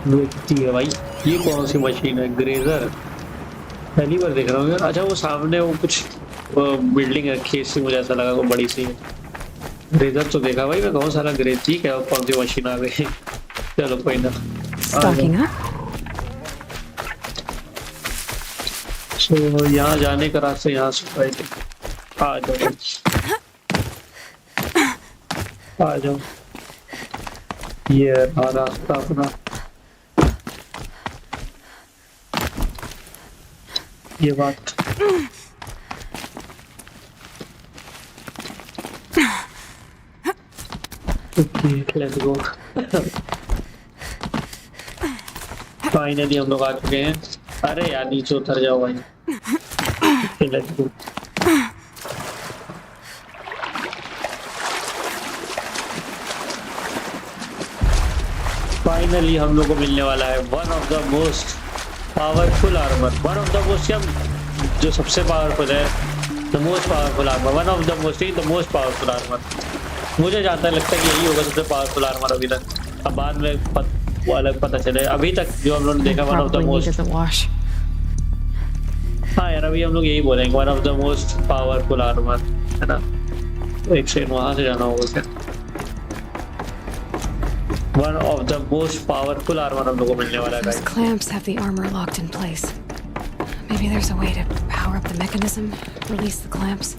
व्यक्ति है भाई? ये कौन सी मशीन है? ग्रेजर पहली बार देख रहा हूँ यार। अच्छा, वो सामने वो कुछ बिल्डिंग रखी है, इससे मुझे ऐसा लगा वो बड़ी सी है। ग्रेजर तो देखा भाई मैं, कौन सारा ग्रेज ठीक है, कौन सी मशीन आ गई। चलो कोई ना। तो यहाँ जाने का रास्ता यहाँ से आ जाओ। आ जाओ, ये रास्ता अपना, ये बात। Let's go. फाइनली हम लोग आ चुके हैं। अरे यार नीचे उतर जाओ भाई। Let's go. फाइनली हम लोग को मिलने वाला है one of the most powerful armour. One of the most, जो सबसे पावरफुल है, the most powerful armour, one of the most, the most powerful armour. मुझे जहाँ लगता है कि यही होगा सबसे पावरफुल आर्मर अभी तक। अब बाद में वो अलग पता चले। अभी तक जो हम लोगों ने देखा वन ऑफ द मोस्ट। हाँ यार अभी हम लोग यही बोलेंगे one of the most powerful armour, है ना। तो एक सेकंड वहां से जाना होगा क्या। One of the most powerful armour हम लोग को मिलने वाला है। Those clamps have the armor locked in place. Maybe there's a way to power up the mechanism, release the clamps.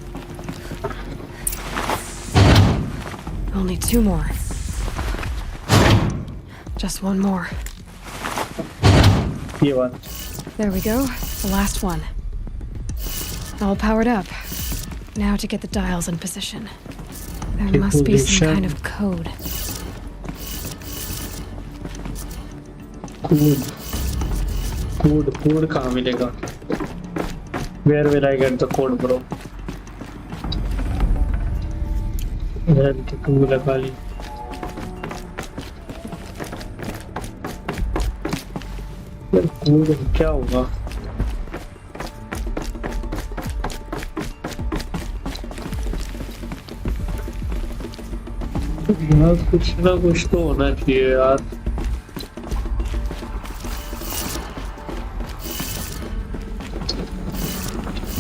Only 2 more. Just 1 more. ये one. There we go. The last one. All powered up. Now to get the dials in position. There must be some kind of code. Code कहाँ मिलेगा? Where will I get the code, bro? लगा ली। Code क्या होगा? यार कुछ ना कुछ तो होना चाहिए यार।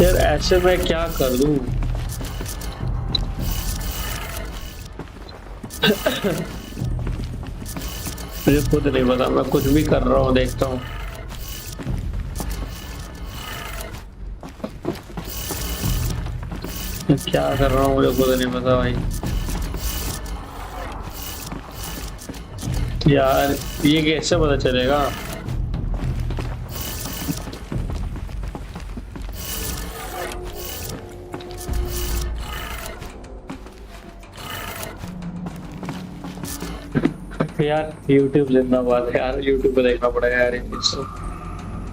यार ऐसे मैं क्या कर दूं? मुझे खुद नहीं पता, मैं कुछ भी कर रहा हूँ, देखता हूँ। मैं क्या कर रहा हूँ मुझे खुद नहीं पता भाई। यार ये कैसे पता चलेगा? यार YouTube जिंदाबाद है यार। YouTube पे देखना पड़ेगा यार ये चीज़ तो।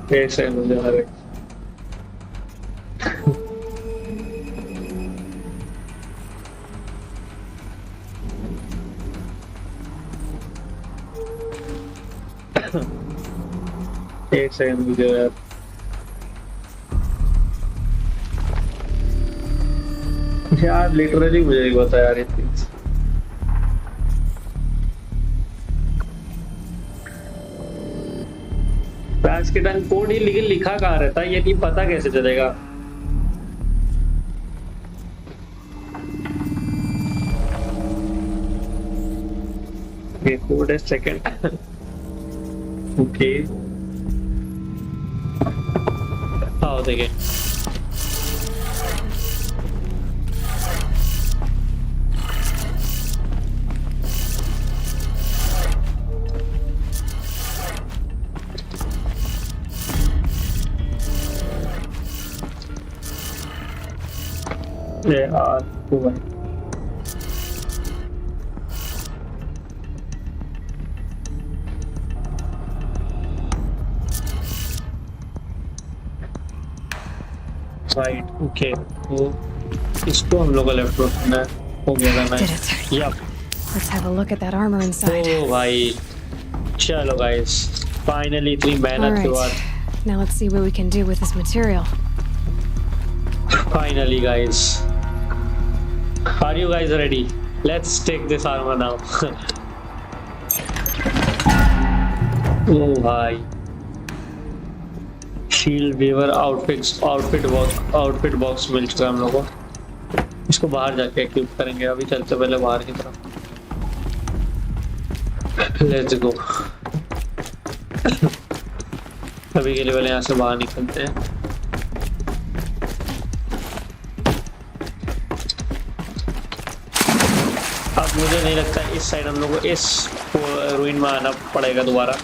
कैसे मुझे लगे एक सेकंड मुझे यार लिटरली मुझे नहीं पता यार ये चीज़। आज के टाइम कोड ही लिखा कहाँ रहता है, ये नहीं पता कैसे चलेगा? ये कोड है सेकंड। ओके आओ देखें। यार तो भाई राइट ओके, तो इसको हम लोग का लेफ्ट रखना है। हो गया ना? Yup, Let's have a look at that armor inside. ओ भाई चलो गाइस, फाइनली इतनी मेहनत के बाद Now let's see what we can do with this material. Finally, guys. Are you guys ready? Let's take this armor now. Oh, hi. Shield weaver outfit box मिल चुका है हम लोगों को। इसको बाहर जाके इक्विप करेंगे। अभी चलते पहले बाहर की तरफ। Let's go. अभी के लिए पहले यहाँ से बाहर निकलते हैं। अब मुझे नहीं लगता इस साइड हम लोग को इस रूइन में आना पड़ेगा दोबारा।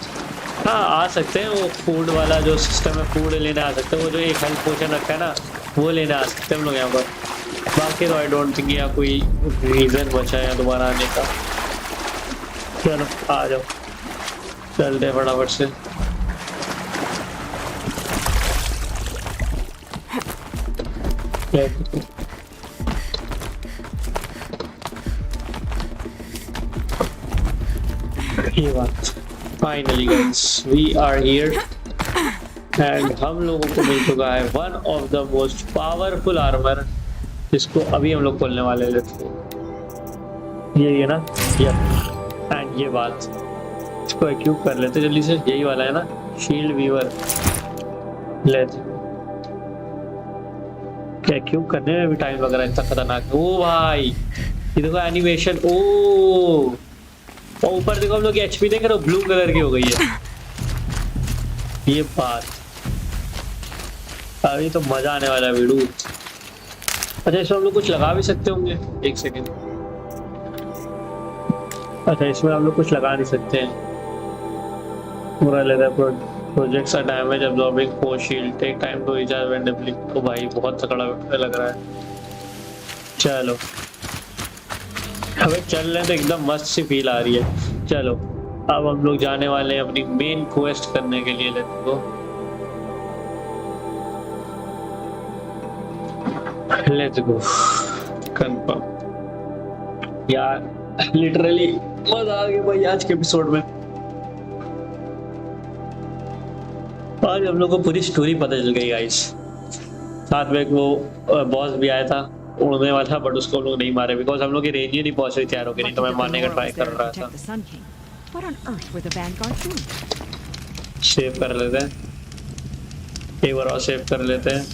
हाँ आ सकते हैं, वो फूड वाला जो सिस्टम है फूड लेने आ सकते हैं, वो जो एक हेल्थ पोशन रखा है ना वो लेने आ सकते हैं हम लोग यहाँ पर। बाकी तो आई डोंट थिंक यहाँ कोई रीज़न बचा है दोबारा आने का। चलो आ जाओ, चलते हैं फटाफट से। ये बात finally guys we are here and हम लोगों को मिल चुका है one of the most powerful armour, जिसको अभी हम लोग खोलने वाले हैं। ये ना एंड ये बात इसको एक्यूप कर लेते जल्दी से, यही वाला है ना शील्ड वीवर। लेते एक्यूप करने में भी टाइम लग रहा है, इतना खतरनाक है। ओ भाई ये देखो एनिमेशन, ओ और ऊपर देखो हम लोग एचपी देख रहे हो ब्लू कलर की हो गई है। ये बात अभी तो मजा आने वाला है वीडियो। अच्छा इसमें हम लोग कुछ लगा भी सकते होंगे, एक सेकेंड। अच्छा इसमें हम लोग कुछ लगा नहीं सकते हैं। पूरा leather projects are damage absorbing force shield, take time to recharge when deplete. तो भाई बहुत तगड़ा लग रहा है। चलो हमें चल रहे तो एकदम मस्त सी फील आ रही है। चलो अब हम लोग जाने वाले हैं अपनी मेन क्वेस्ट करने के लिए। Let's go, let's go confirm. यार लिटरली मजा आ गया भाई आज के एपिसोड में। आज हम लोग को पूरी स्टोरी पता चल गई गाइस। साथ में वो बॉस भी आया था उड़ने वाला, बट उसको हम लोग नहीं मारे बिकॉज हम लोग की रेंज ही नहीं पहुंच रही थी यारों की, नहीं तो मैं मारने का ट्राई कर रहा था। सेव कर लेते हैं, एक बार और सेव कर लेते हैं।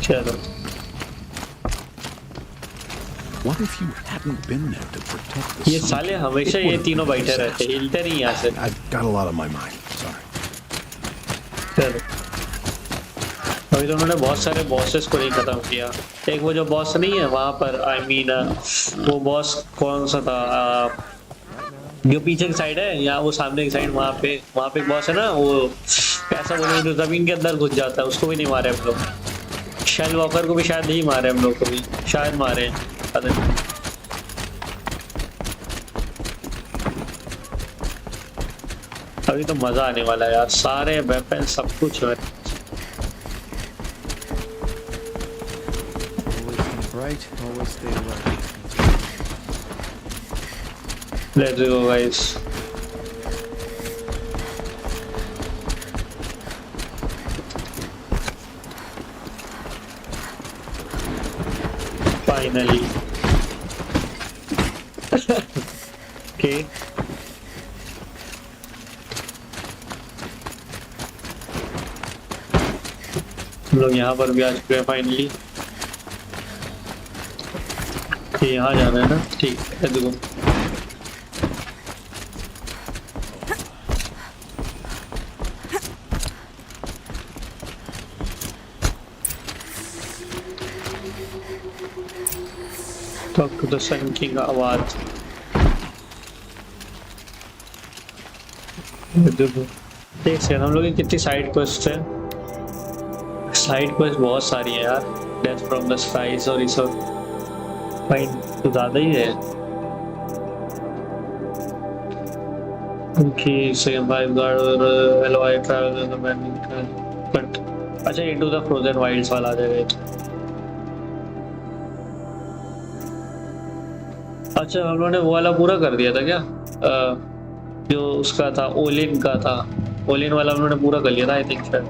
चलो What if you hadn't been there to protect the ये साले हमेशा ये तीनों बैठे रहते, हिलते नहीं यहाँ से। I've got a lot on my mind. Sorry. चलो अभी तो उन्होंने बहुत सारे बॉसेस को नहीं खत्म किया। एक वो जो बॉस नहीं है वहाँ पर, आई मीन वो बॉस कौन सा था जो पीछे की साइड है या वो सामने की साइड, वहाँ पे एक बॉस है ना, वो कैसा बोले जो जमीन के अंदर घुस जाता है, उसको भी नहीं मारे हम लोग। शेल वॉकर को भी शायद नहीं मारे हम लोग, को भी शायद मारे। अभी तो मजा आने वाला है यार, सारे वेपन सब कुछ है। Let's go guys. Finally. Okay. हम लोग यहाँ पर भी आ चुके हैं फाइनली। यहाँ जाना है ना, ठीक है। देखो talk to the sun king आवाज। देखो देख सकते हम लोग की कितनी साइड क्वेस्ट है। साइड क्वेस्ट बहुत सारी है यार, डेथ फ्रॉम द स्काइज और ये सब फाइन तो ज़्यादा ही है। Okay second five guard hello I travel in the but अच्छा इनटू द फ्रोजन वाइल्ड्स वाला आ जाएगा। अच्छा हम लोगों ने वो वाला पूरा कर दिया था क्या, जो उसका था ओलिन का था, ओलिन वाला हम लोगों ने पूरा कर लिया था आई थिंक। शायद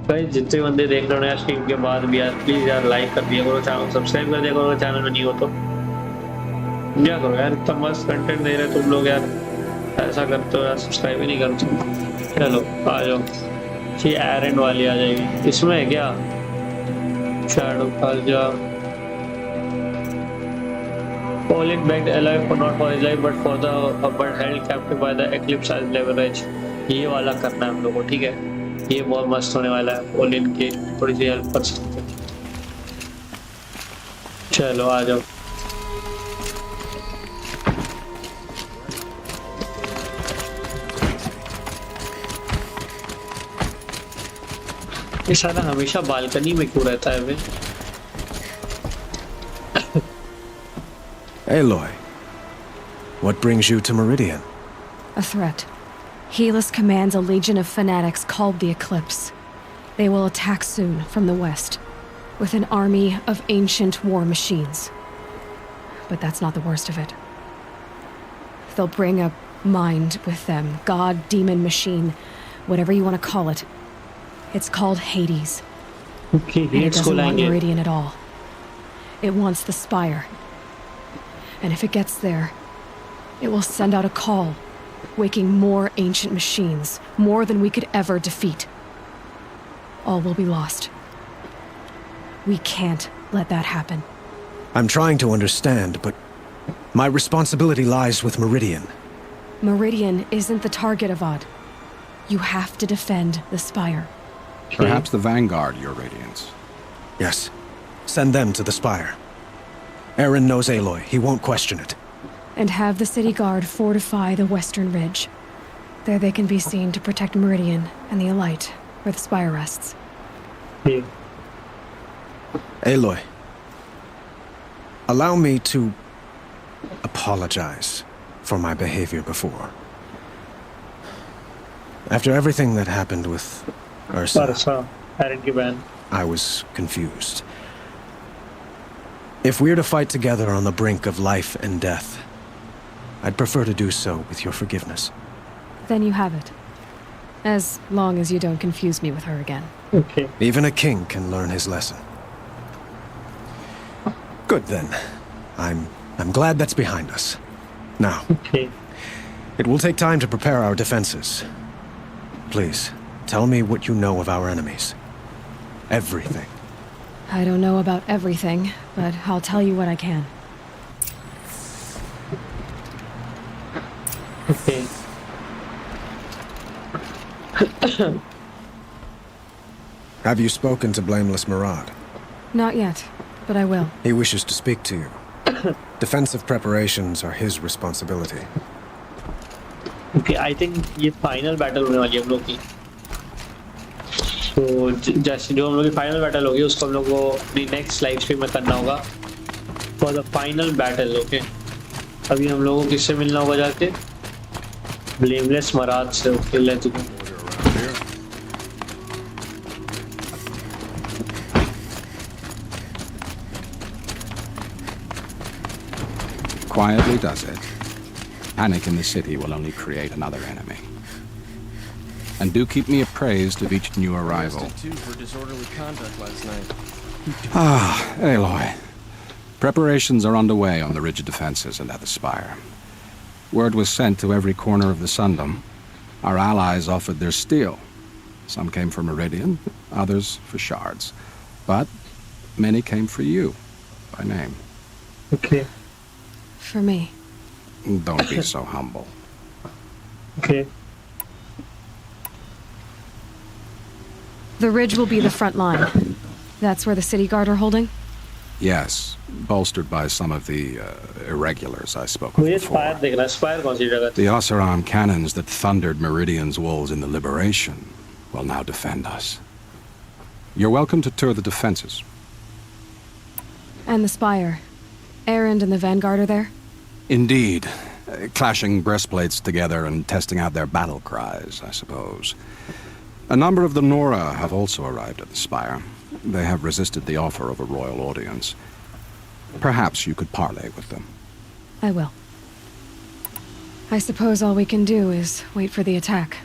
भाई जितने बंदे देख रहे हो यार स्ट्रीम के बाद भी यार प्लीज यार लाइक कर दिया करो, चैनल सब्सक्राइब कर दिया करो चैनल में नहीं हो तो। क्या करो यार, इतना मस्त कंटेंट दे रहे तुम लोग यार, ऐसा करते हो यार, सब्सक्राइब ही नहीं करते। चलो आ जाओ, ये एरन वाली आ जाएगी। इसमें है क्या shadow खालजा Olin begged alive for not for his life but for the but held captive by the eclipse as leverage। ये वाला करना है हम लोगों को, ठीक है। ये बहुत मस्त होने वाला है, ओलिन की थोड़ी सी हेल्प कर सकते हैं। चलो आ जाओ। ये साला हमेशा बालकनी में क्यों रहता है बे? Aloy, what brings you to Meridian? A threat. Helis commands a legion of fanatics called the Eclipse. They will attack soon from the west, with an army of ancient war machines. But that's not the worst of it. They'll bring a mind with them, god, demon, machine, whatever you want to call it. It's called Hades. Okay, And it doesn't want Meridian at all. It wants the Spire. And if it gets there, it will send out a call, waking more ancient machines, more than we could ever defeat. All will be lost. We can't let that happen. I'm trying to understand, but my responsibility lies with Meridian. Meridian isn't the target, Avad. You have to defend the Spire. Perhaps the Vanguard, Your Radiance. Yes. Send them to the Spire. Aaron knows Aloy. He won't question it. And have the City Guard fortify the Western Ridge. There they can be seen to protect Meridian and the Elite, where the Spire rests. Yeah. Aloy, allow me to apologize for my behavior before. After everything that happened with Ursa, I was confused. If we're to fight together on the brink of life and death, I'd prefer to do so with your forgiveness. Then you have it. As long as you don't confuse me with her again. Okay. Even a king can learn his lesson. Good then. I'm glad that's behind us. Now, okay. It will take time to prepare our defenses. Please, tell me what you know of our enemies. Everything. I don't know about everything, but I'll tell you what I can. Okay. Have you spoken to Blameless Murad? Not yet, but I will. He wishes to speak to you. Defensive preparations are his responsibility. Okay, I think ये final battle होने वाली है हम लोग की. तो जैसे जो हम लोग की final battle होगी उसको हम लोग को अपनी next live stream में करना होगा. For the final battle, okay. अभी हम लोगों को किससे मिलना होगा जाके? Blameless Murad से. Okay, let's go. Quietly does it. Panic in the city will only create another enemy. And do keep me appraised of each new arrival. For disorderly conduct last night. Ah, Aloy. Preparations are underway on the rigid defenses and at the Spire. Word was sent to every corner of the Sundom. Our allies offered their steel. Some came for Meridian, others for shards. But many came for you, by name. Okay. For me. Don't be so humble. Okay. The ridge will be the front line. That's where the City Guard are holding? Yes, bolstered by some of the irregulars I spoke of before. The Oseram cannons that thundered Meridian's walls in the Liberation will now defend us. You're welcome to tour the defenses. And the Spire. Erend and the Vanguard are there? Indeed. Clashing breastplates together and testing out their battle cries, I suppose. A number of the Nora have also arrived at the Spire. They have resisted the offer of a royal audience. Perhaps you could parley with them. I will. I suppose all we can do is wait for the attack.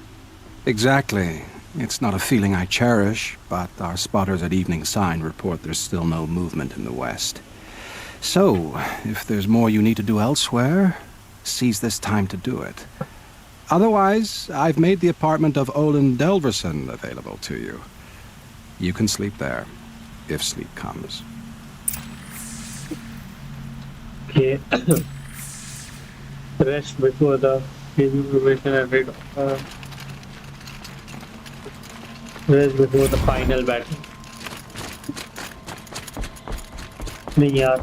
Exactly. It's not a feeling I cherish, but our spotters at Evening Sign report there's still no movement in the west. So, if there's more you need to do elsewhere, seize this time to do it. Otherwise, I've made the apartment of Olin Delverson available to you. You can sleep there, if sleep comes. Okay. Rest before the probation and rest before the final battle. नहीं यार,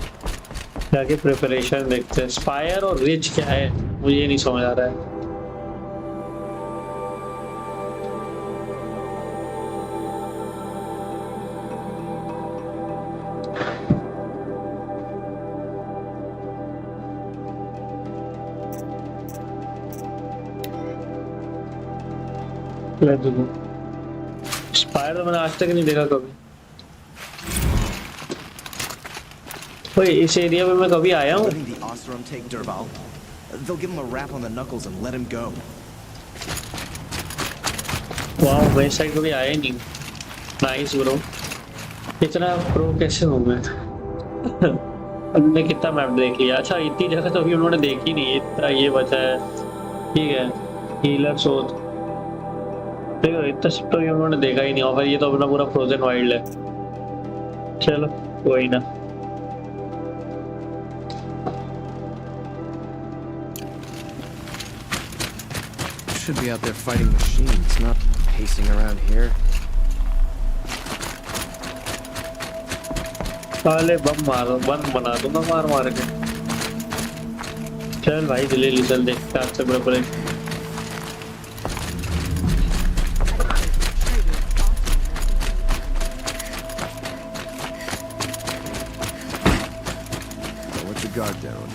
जाके preparation देखते हैं. Spire और ridge क्या है मुझे नहीं समझ आ रहा है. ले दो स्पायर तो मैंने आज तक नहीं देखा कभी। ओए इस एरिया में मैं कभी आया हूँ? Letting the Oseram take Derval, they'll give him a rap on the knuckles and let him go. वाह मैं इस साइड कभी आया ही नहीं। Nice bro. इतना प्रो कैसे हूँ मैं? हमने कितना मैप देख लिया। अच्छा इतनी जगह तो अभी उन्होंने देखी नहीं, इतना ये बचा है। ठीक है हीलर सोच देखो इतना सब तो उन्होंने देखा ही नहीं, और फिर ये तो अपना पूरा फ्रोजन वाइल्ड है। चलो कोई ना। Should be out there fighting machines, not pacing around here. साले बम मारो, बम बना दूंगा मार मार के। चल भाई दिल्ली चल देखते आज से बड़े Let your guard down.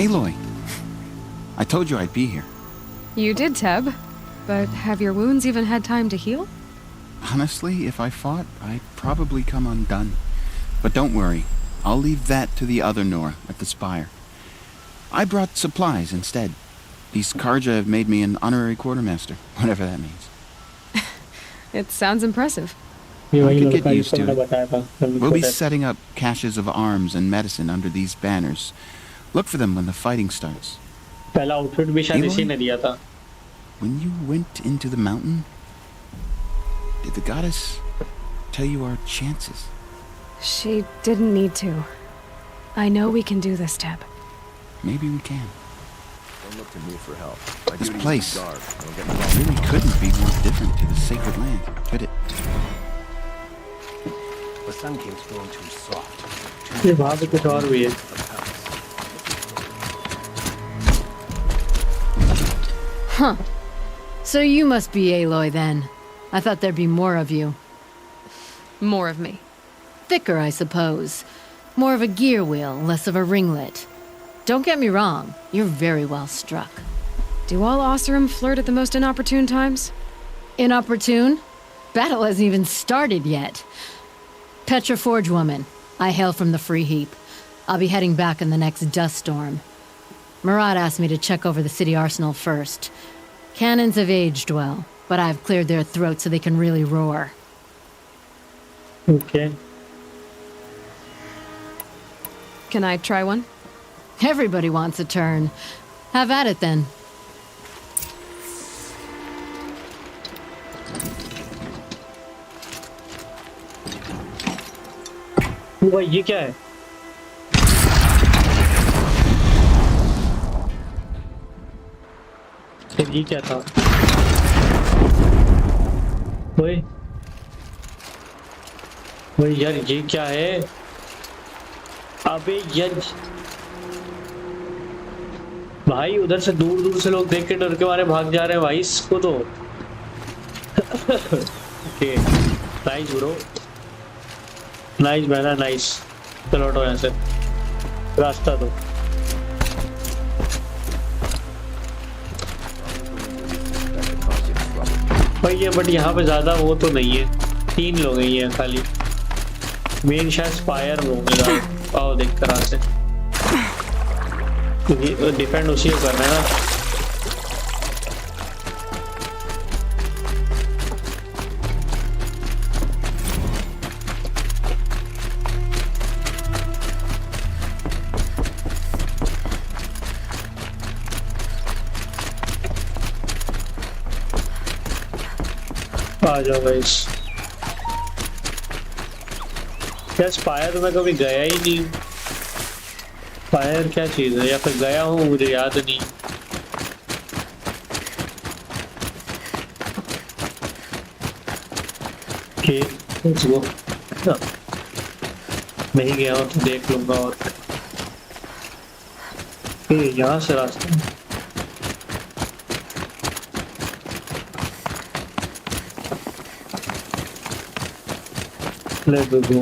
Aloy, I told you I'd be here. You did, Teb. But have your wounds even had time to heal? Honestly, if I fought, I'd probably come undone. But don't worry, I'll leave that to the other Nora at the Spire. I brought supplies instead. These Karja have made me an honorary quartermaster, whatever that means. It sounds impressive. I could get used to it. We'll be setting up caches of arms and medicine under these banners. Look for them when the fighting starts. पहला outfit भी शायद इसी ने दिया था। When you went into the mountain, did the goddess tell you our chances? She didn't need to. I know we can do this, Teb. Maybe we can. Don't look to me for help. My This duty is place to guard. Don't get involved. really couldn't be more different to the sacred land, could it? The sun came's going too soft. ये वहाँ पे कुछ और भी है। Huh. So you must be Aloy then. I thought there'd be more of you. More of me. Thicker, I suppose. More of a gear wheel, less of a ringlet. Don't get me wrong, you're very well struck. Do all Oseram flirt at the most inopportune times? Inopportune? Battle hasn't even started yet. Petra Forge woman. I hail from the Free Heap. I'll be heading back in the next dust storm. Murad asked me to check over the city arsenal first. Cannons have aged well, but I've cleared their throats so they can really roar. Okay. Can I try one? Everybody wants a turn. Have at it then. भाई ये क्या है? फिर ये क्या था? ओए ओए यार ये क्या है? अबे यार भाई उधर से दूर दूर से लोग देख के डर के मारे भाग जा रहे हैं भाई इसको तो। ओके नाइस ब्रो, नाइस मैना नाइस। चलो हटो यहाँ से, रास्ता दो। भाई ये बट यहाँ पे ज्यादा वो तो नहीं है, 3 लोग हैं ये खाली। मेन शायद स्पायर में होंगे। आओ देख कर से डिफेंड उसी को करना है ना। आ जाओ गाइस। क्या स्पायर तो मैं कभी गया ही नहीं। स्पायर क्या चीज है, या फिर गया हूँ मुझे याद नहीं। Let's go. नहीं गया हूँ तो देख लूंगा। और यहाँ से रास्ता Let's go.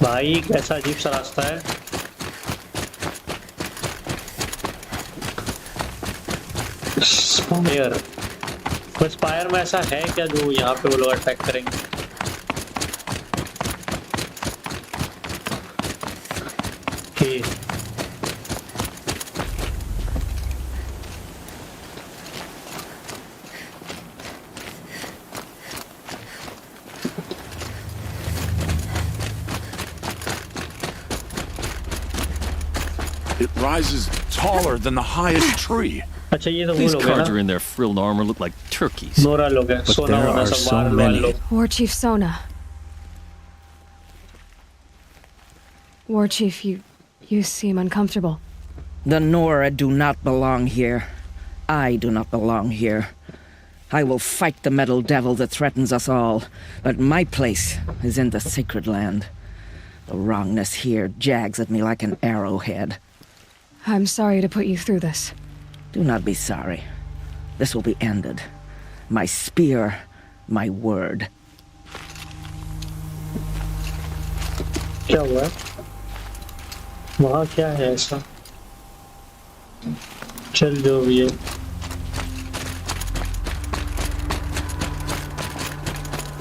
भाई कैसा अजीब सा रास्ता है। स्पायर, बस स्पायर में ऐसा है क्या जो यहाँ पे वो लोग अटैक करेंगे? Okay. It rises taller than the highest tree. अच्छा ये तो वो These लोग हैं cards ना? are in their frilled armor look like turkeys. Nora लोग हैं, But सोना there होना are सब so वार many. लोग। War Chief Sona. War Chief, you seem uncomfortable. The Nora do not belong here. I do not belong here. I will fight the metal devil that threatens us all, but my place is in the sacred land. The wrongness here jags at me like an arrowhead. I'm sorry to put you through this. Do not be sorry. This will be ended. My spear, my word. क्या हुआ? वहाँ क्या है ऐसा? चल जो भी है।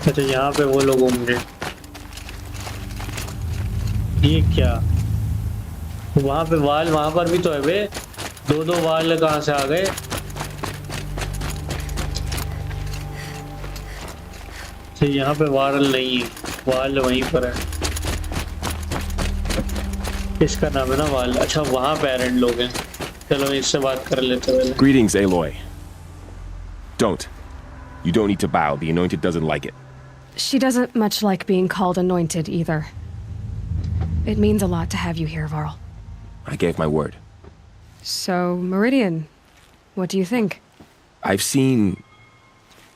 अच्छा यहाँ पे वो लोग होंगे। ये क्या? वहाँ पे वाल वहाँ पर भी तो है बे। दो वाल कहाँ से आ गए? तो यहाँ पे वाल नहीं है, वाल वहीं पर है। इसका नाम है ना वाल। अच्छा वहाँ पेरेंट लोग हैं। चलो इससे बात कर लेते हैं। Greetings, Aloy. Don't. You don't need to bow. The Anointed doesn't like it. She doesn't much like being called anointed either. It means a lot to have you here, Varl. I gave my word. So, Meridian, what do you think? I've seen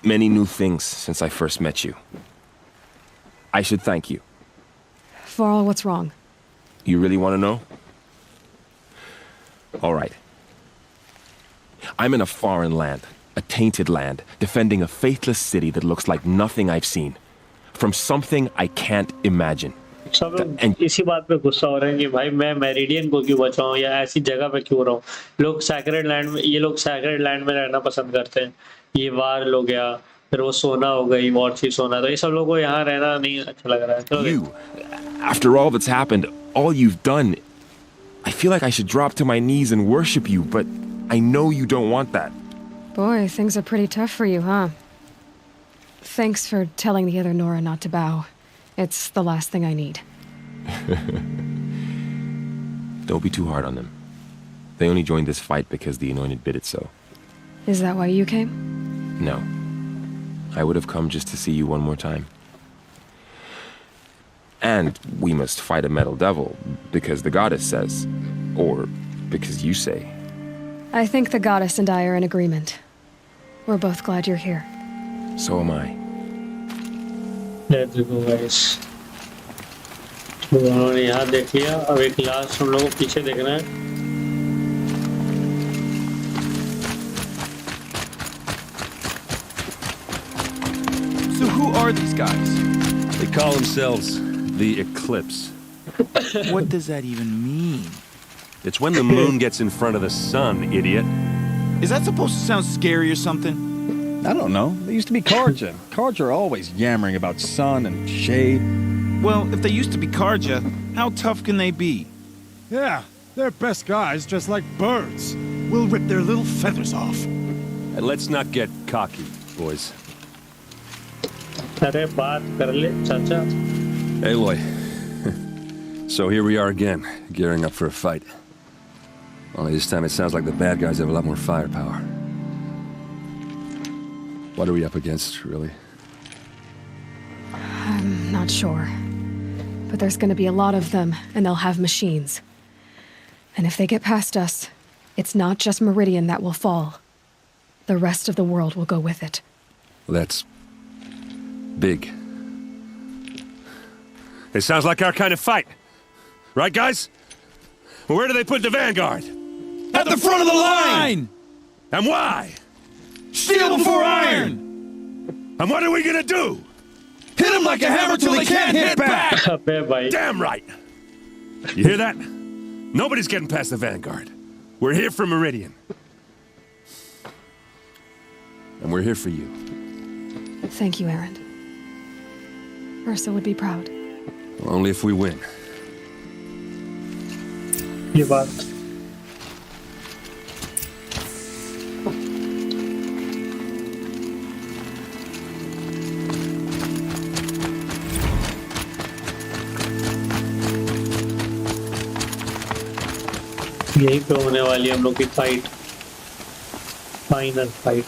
many new things since I first met you. I should thank you. Varl, what's wrong? You really want to know? All right. I'm in a foreign land, a tainted land, defending a faithless city that looks like nothing I've seen. From something I can't imagine. सब लोग इसी बात पे गुस्सा हो रहे हैं कि भाई मैं मेरिडियन को क्यों बचाऊं या ऐसी जगह पे क्यों रहूं। लोग सैक्रेड लैंड में, ये लोग सैक्रेड लैंड में रहना पसंद करते हैं। ये वार लोग गया, फिर वो सोना हो गई, वॉर्ची सोना, तो ये सब लोगों को यहाँ रहना नहीं अच्छा लग रहा है। चलो You, after all that's happened, all you've done, I feel like I should drop to my knees and worship you, but I know you don't want that. Boy, things are pretty tough for you, huh? Thanks for telling the other Nora not to bow. It's the last thing I need. Don't be too hard on them. They only joined this fight because the Anointed bid it so. Is that why you came? No. I would have come just to see you one more time. And we must fight a metal devil, because the goddess says. Or because you say. I think the goddess and I are in agreement. We're both glad you're here. So am I. Let's go, guys. उन्होंने यहाँ देख लिया, अब एक last हम लोगों को पीछे देखना है। So who are these guys? They call themselves the Eclipse. What does that even mean? It's when the moon gets in front of the sun, idiot. Is that supposed to sound scary or something? I don't know. They used to be Karja. Karja are always yammering about sun and shade. Well, if they used to be Karja, how tough can they be? Yeah, they're best guys dressed like birds. We'll rip their little feathers off. And let's not get cocky, boys. अरे बात कर ले चाचा। Aloy. So here we are again, gearing up for a fight. Only this time it sounds like the bad guys have a lot more firepower. What are we up against, really? I'm not sure. But there's gonna be a lot of them, and they'll have machines. And if they get past us, it's not just Meridian that will fall. The rest of the world will go with it. Well, that's big. It sounds like our kind of fight. Right, guys? Well, where do they put the vanguard? At the front of the line! And why? Steel before iron! And what are we gonna do? Hit him like a hammer till he can't hit back! अबे भाई Damn right! You hear that? Nobody's getting past the Vanguard. We're here for Meridian. And we're here for you. Thank you, Erend. Ursa would be proud. Well, only if we win. ये बात यही पे होने वाली है हम लोग की फाइट, फाइनल फाइट।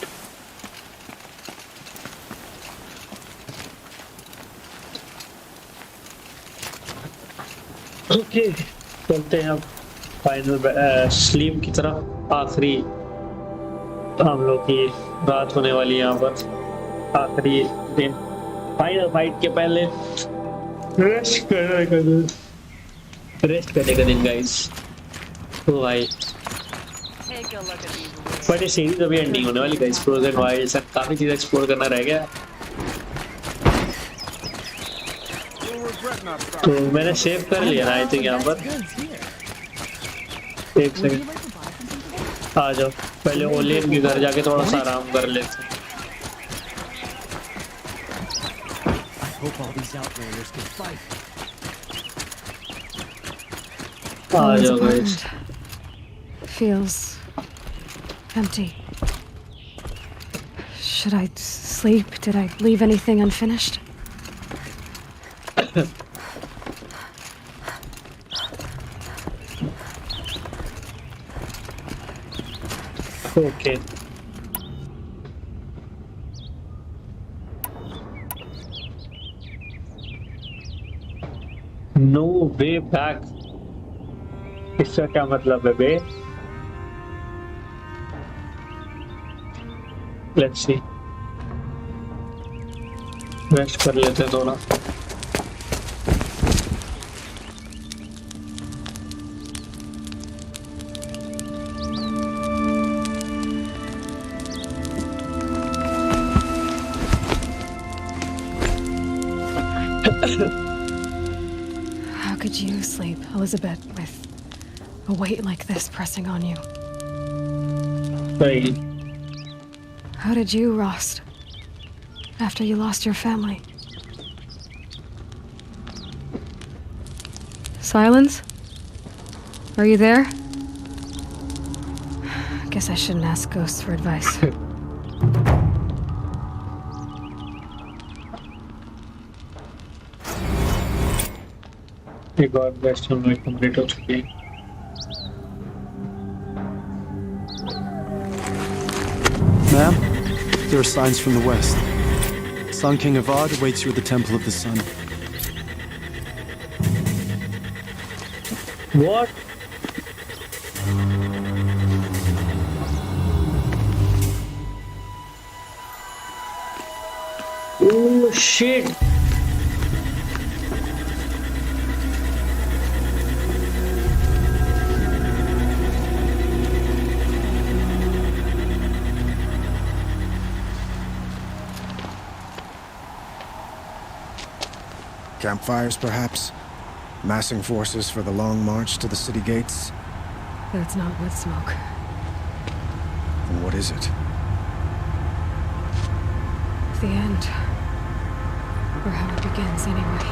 ओके चलते हैं अब फाइनल स्लीप की तरफ। आखिरी हम लोग की रात होने वाली है यहाँ पर, आखिरी दिन फाइनल फाइट के पहले रेस्ट करने का दिन गाइस। तो भाई बट ये सीरीज अभी एंडिंग होने वाली गाइस। फ्रोजन वाइल्ड सब काफी चीज एक्सप्लोर करना रह गया। तो मैंने सेव कर लिया ना आई थिंक यहाँ पर। एक सेकंड आ जाओ, पहले ओलियन के घर जाके थोड़ा सा आराम कर लेते हैं। आ जाओ guys. Feels empty. Should I sleep? Did I leave anything unfinished? Okay. No way back. इसका क्या मतलब है बे? Let's see. रेस्ट कर लेते हैं थोड़ा। How could you sleep, Elizabeth, with a weight like this pressing on you? Hey. How did you, Rost, after you lost your family? Silence? Are you there? Guess I shouldn't ask ghosts for advice. एक और best हम लोग complete हो चुकी है। Ma'am, there are signs from the west. Sun King Avad awaits you at the Temple of the Sun. What? Oh shit! Campfires, perhaps? Massing forces for the long march to the city gates? That's not wood smoke. Then what is it? The end. Or how it begins, anyway.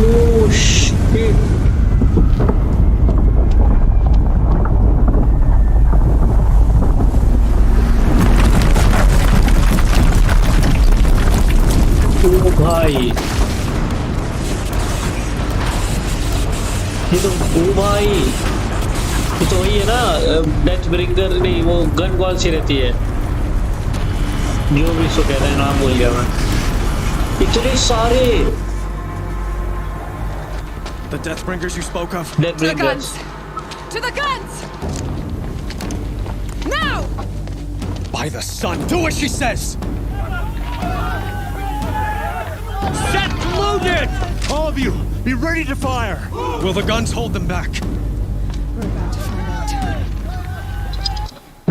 Oh shit! ओ भाई ये तो ओ भाई ये तो वही है ना death bringer नहीं वो गन कौन सी रहती है जो भी इसको कहते हैं नाम भूल गया मैं इतने सारे The Deathbringers you spoke of? Death Bringers. To the guns! Now! By the sun, do as she says! Set loaded! All of you, be ready to fire! Will the guns hold them back? We're about to find out.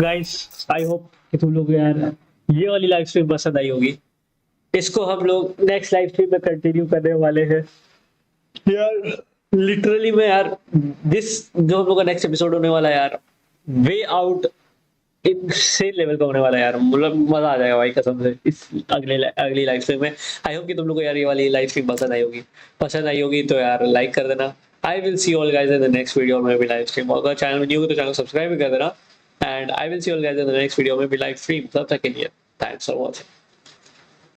Guys I hope कि तुम लोग यार ये वाली live stream पसंद आई होगी, इसको हम लोग नेक्स्ट लाइव स्ट्रीम में कंटिन्यू करने वाले हैं यार। लिटरली मैं यार दिस जो हम लोग का नेक्स्ट एपिसोड होने वाला है यार, वे आउट इनसे लेवल का होने वाला है यार। मतलब मजा आ जाएगा भाई कसम से इस अगली लाइव स्ट्रीम में। आई होप कि तुम लोग को यार ये वाली लाइव स्ट्रीम पसंद आई होगी तो यार लाइक कर देना। I will see all guys in the next video में भी लाइव स्ट्रीम। अगर चैनल में न्यू हो तो चैनल सब्सक्राइब भी कर देना। And I will see all guys in the next video में भी लाइव स्ट्रीम। तब तक के लिए थैंक्स फॉर वॉचिंग।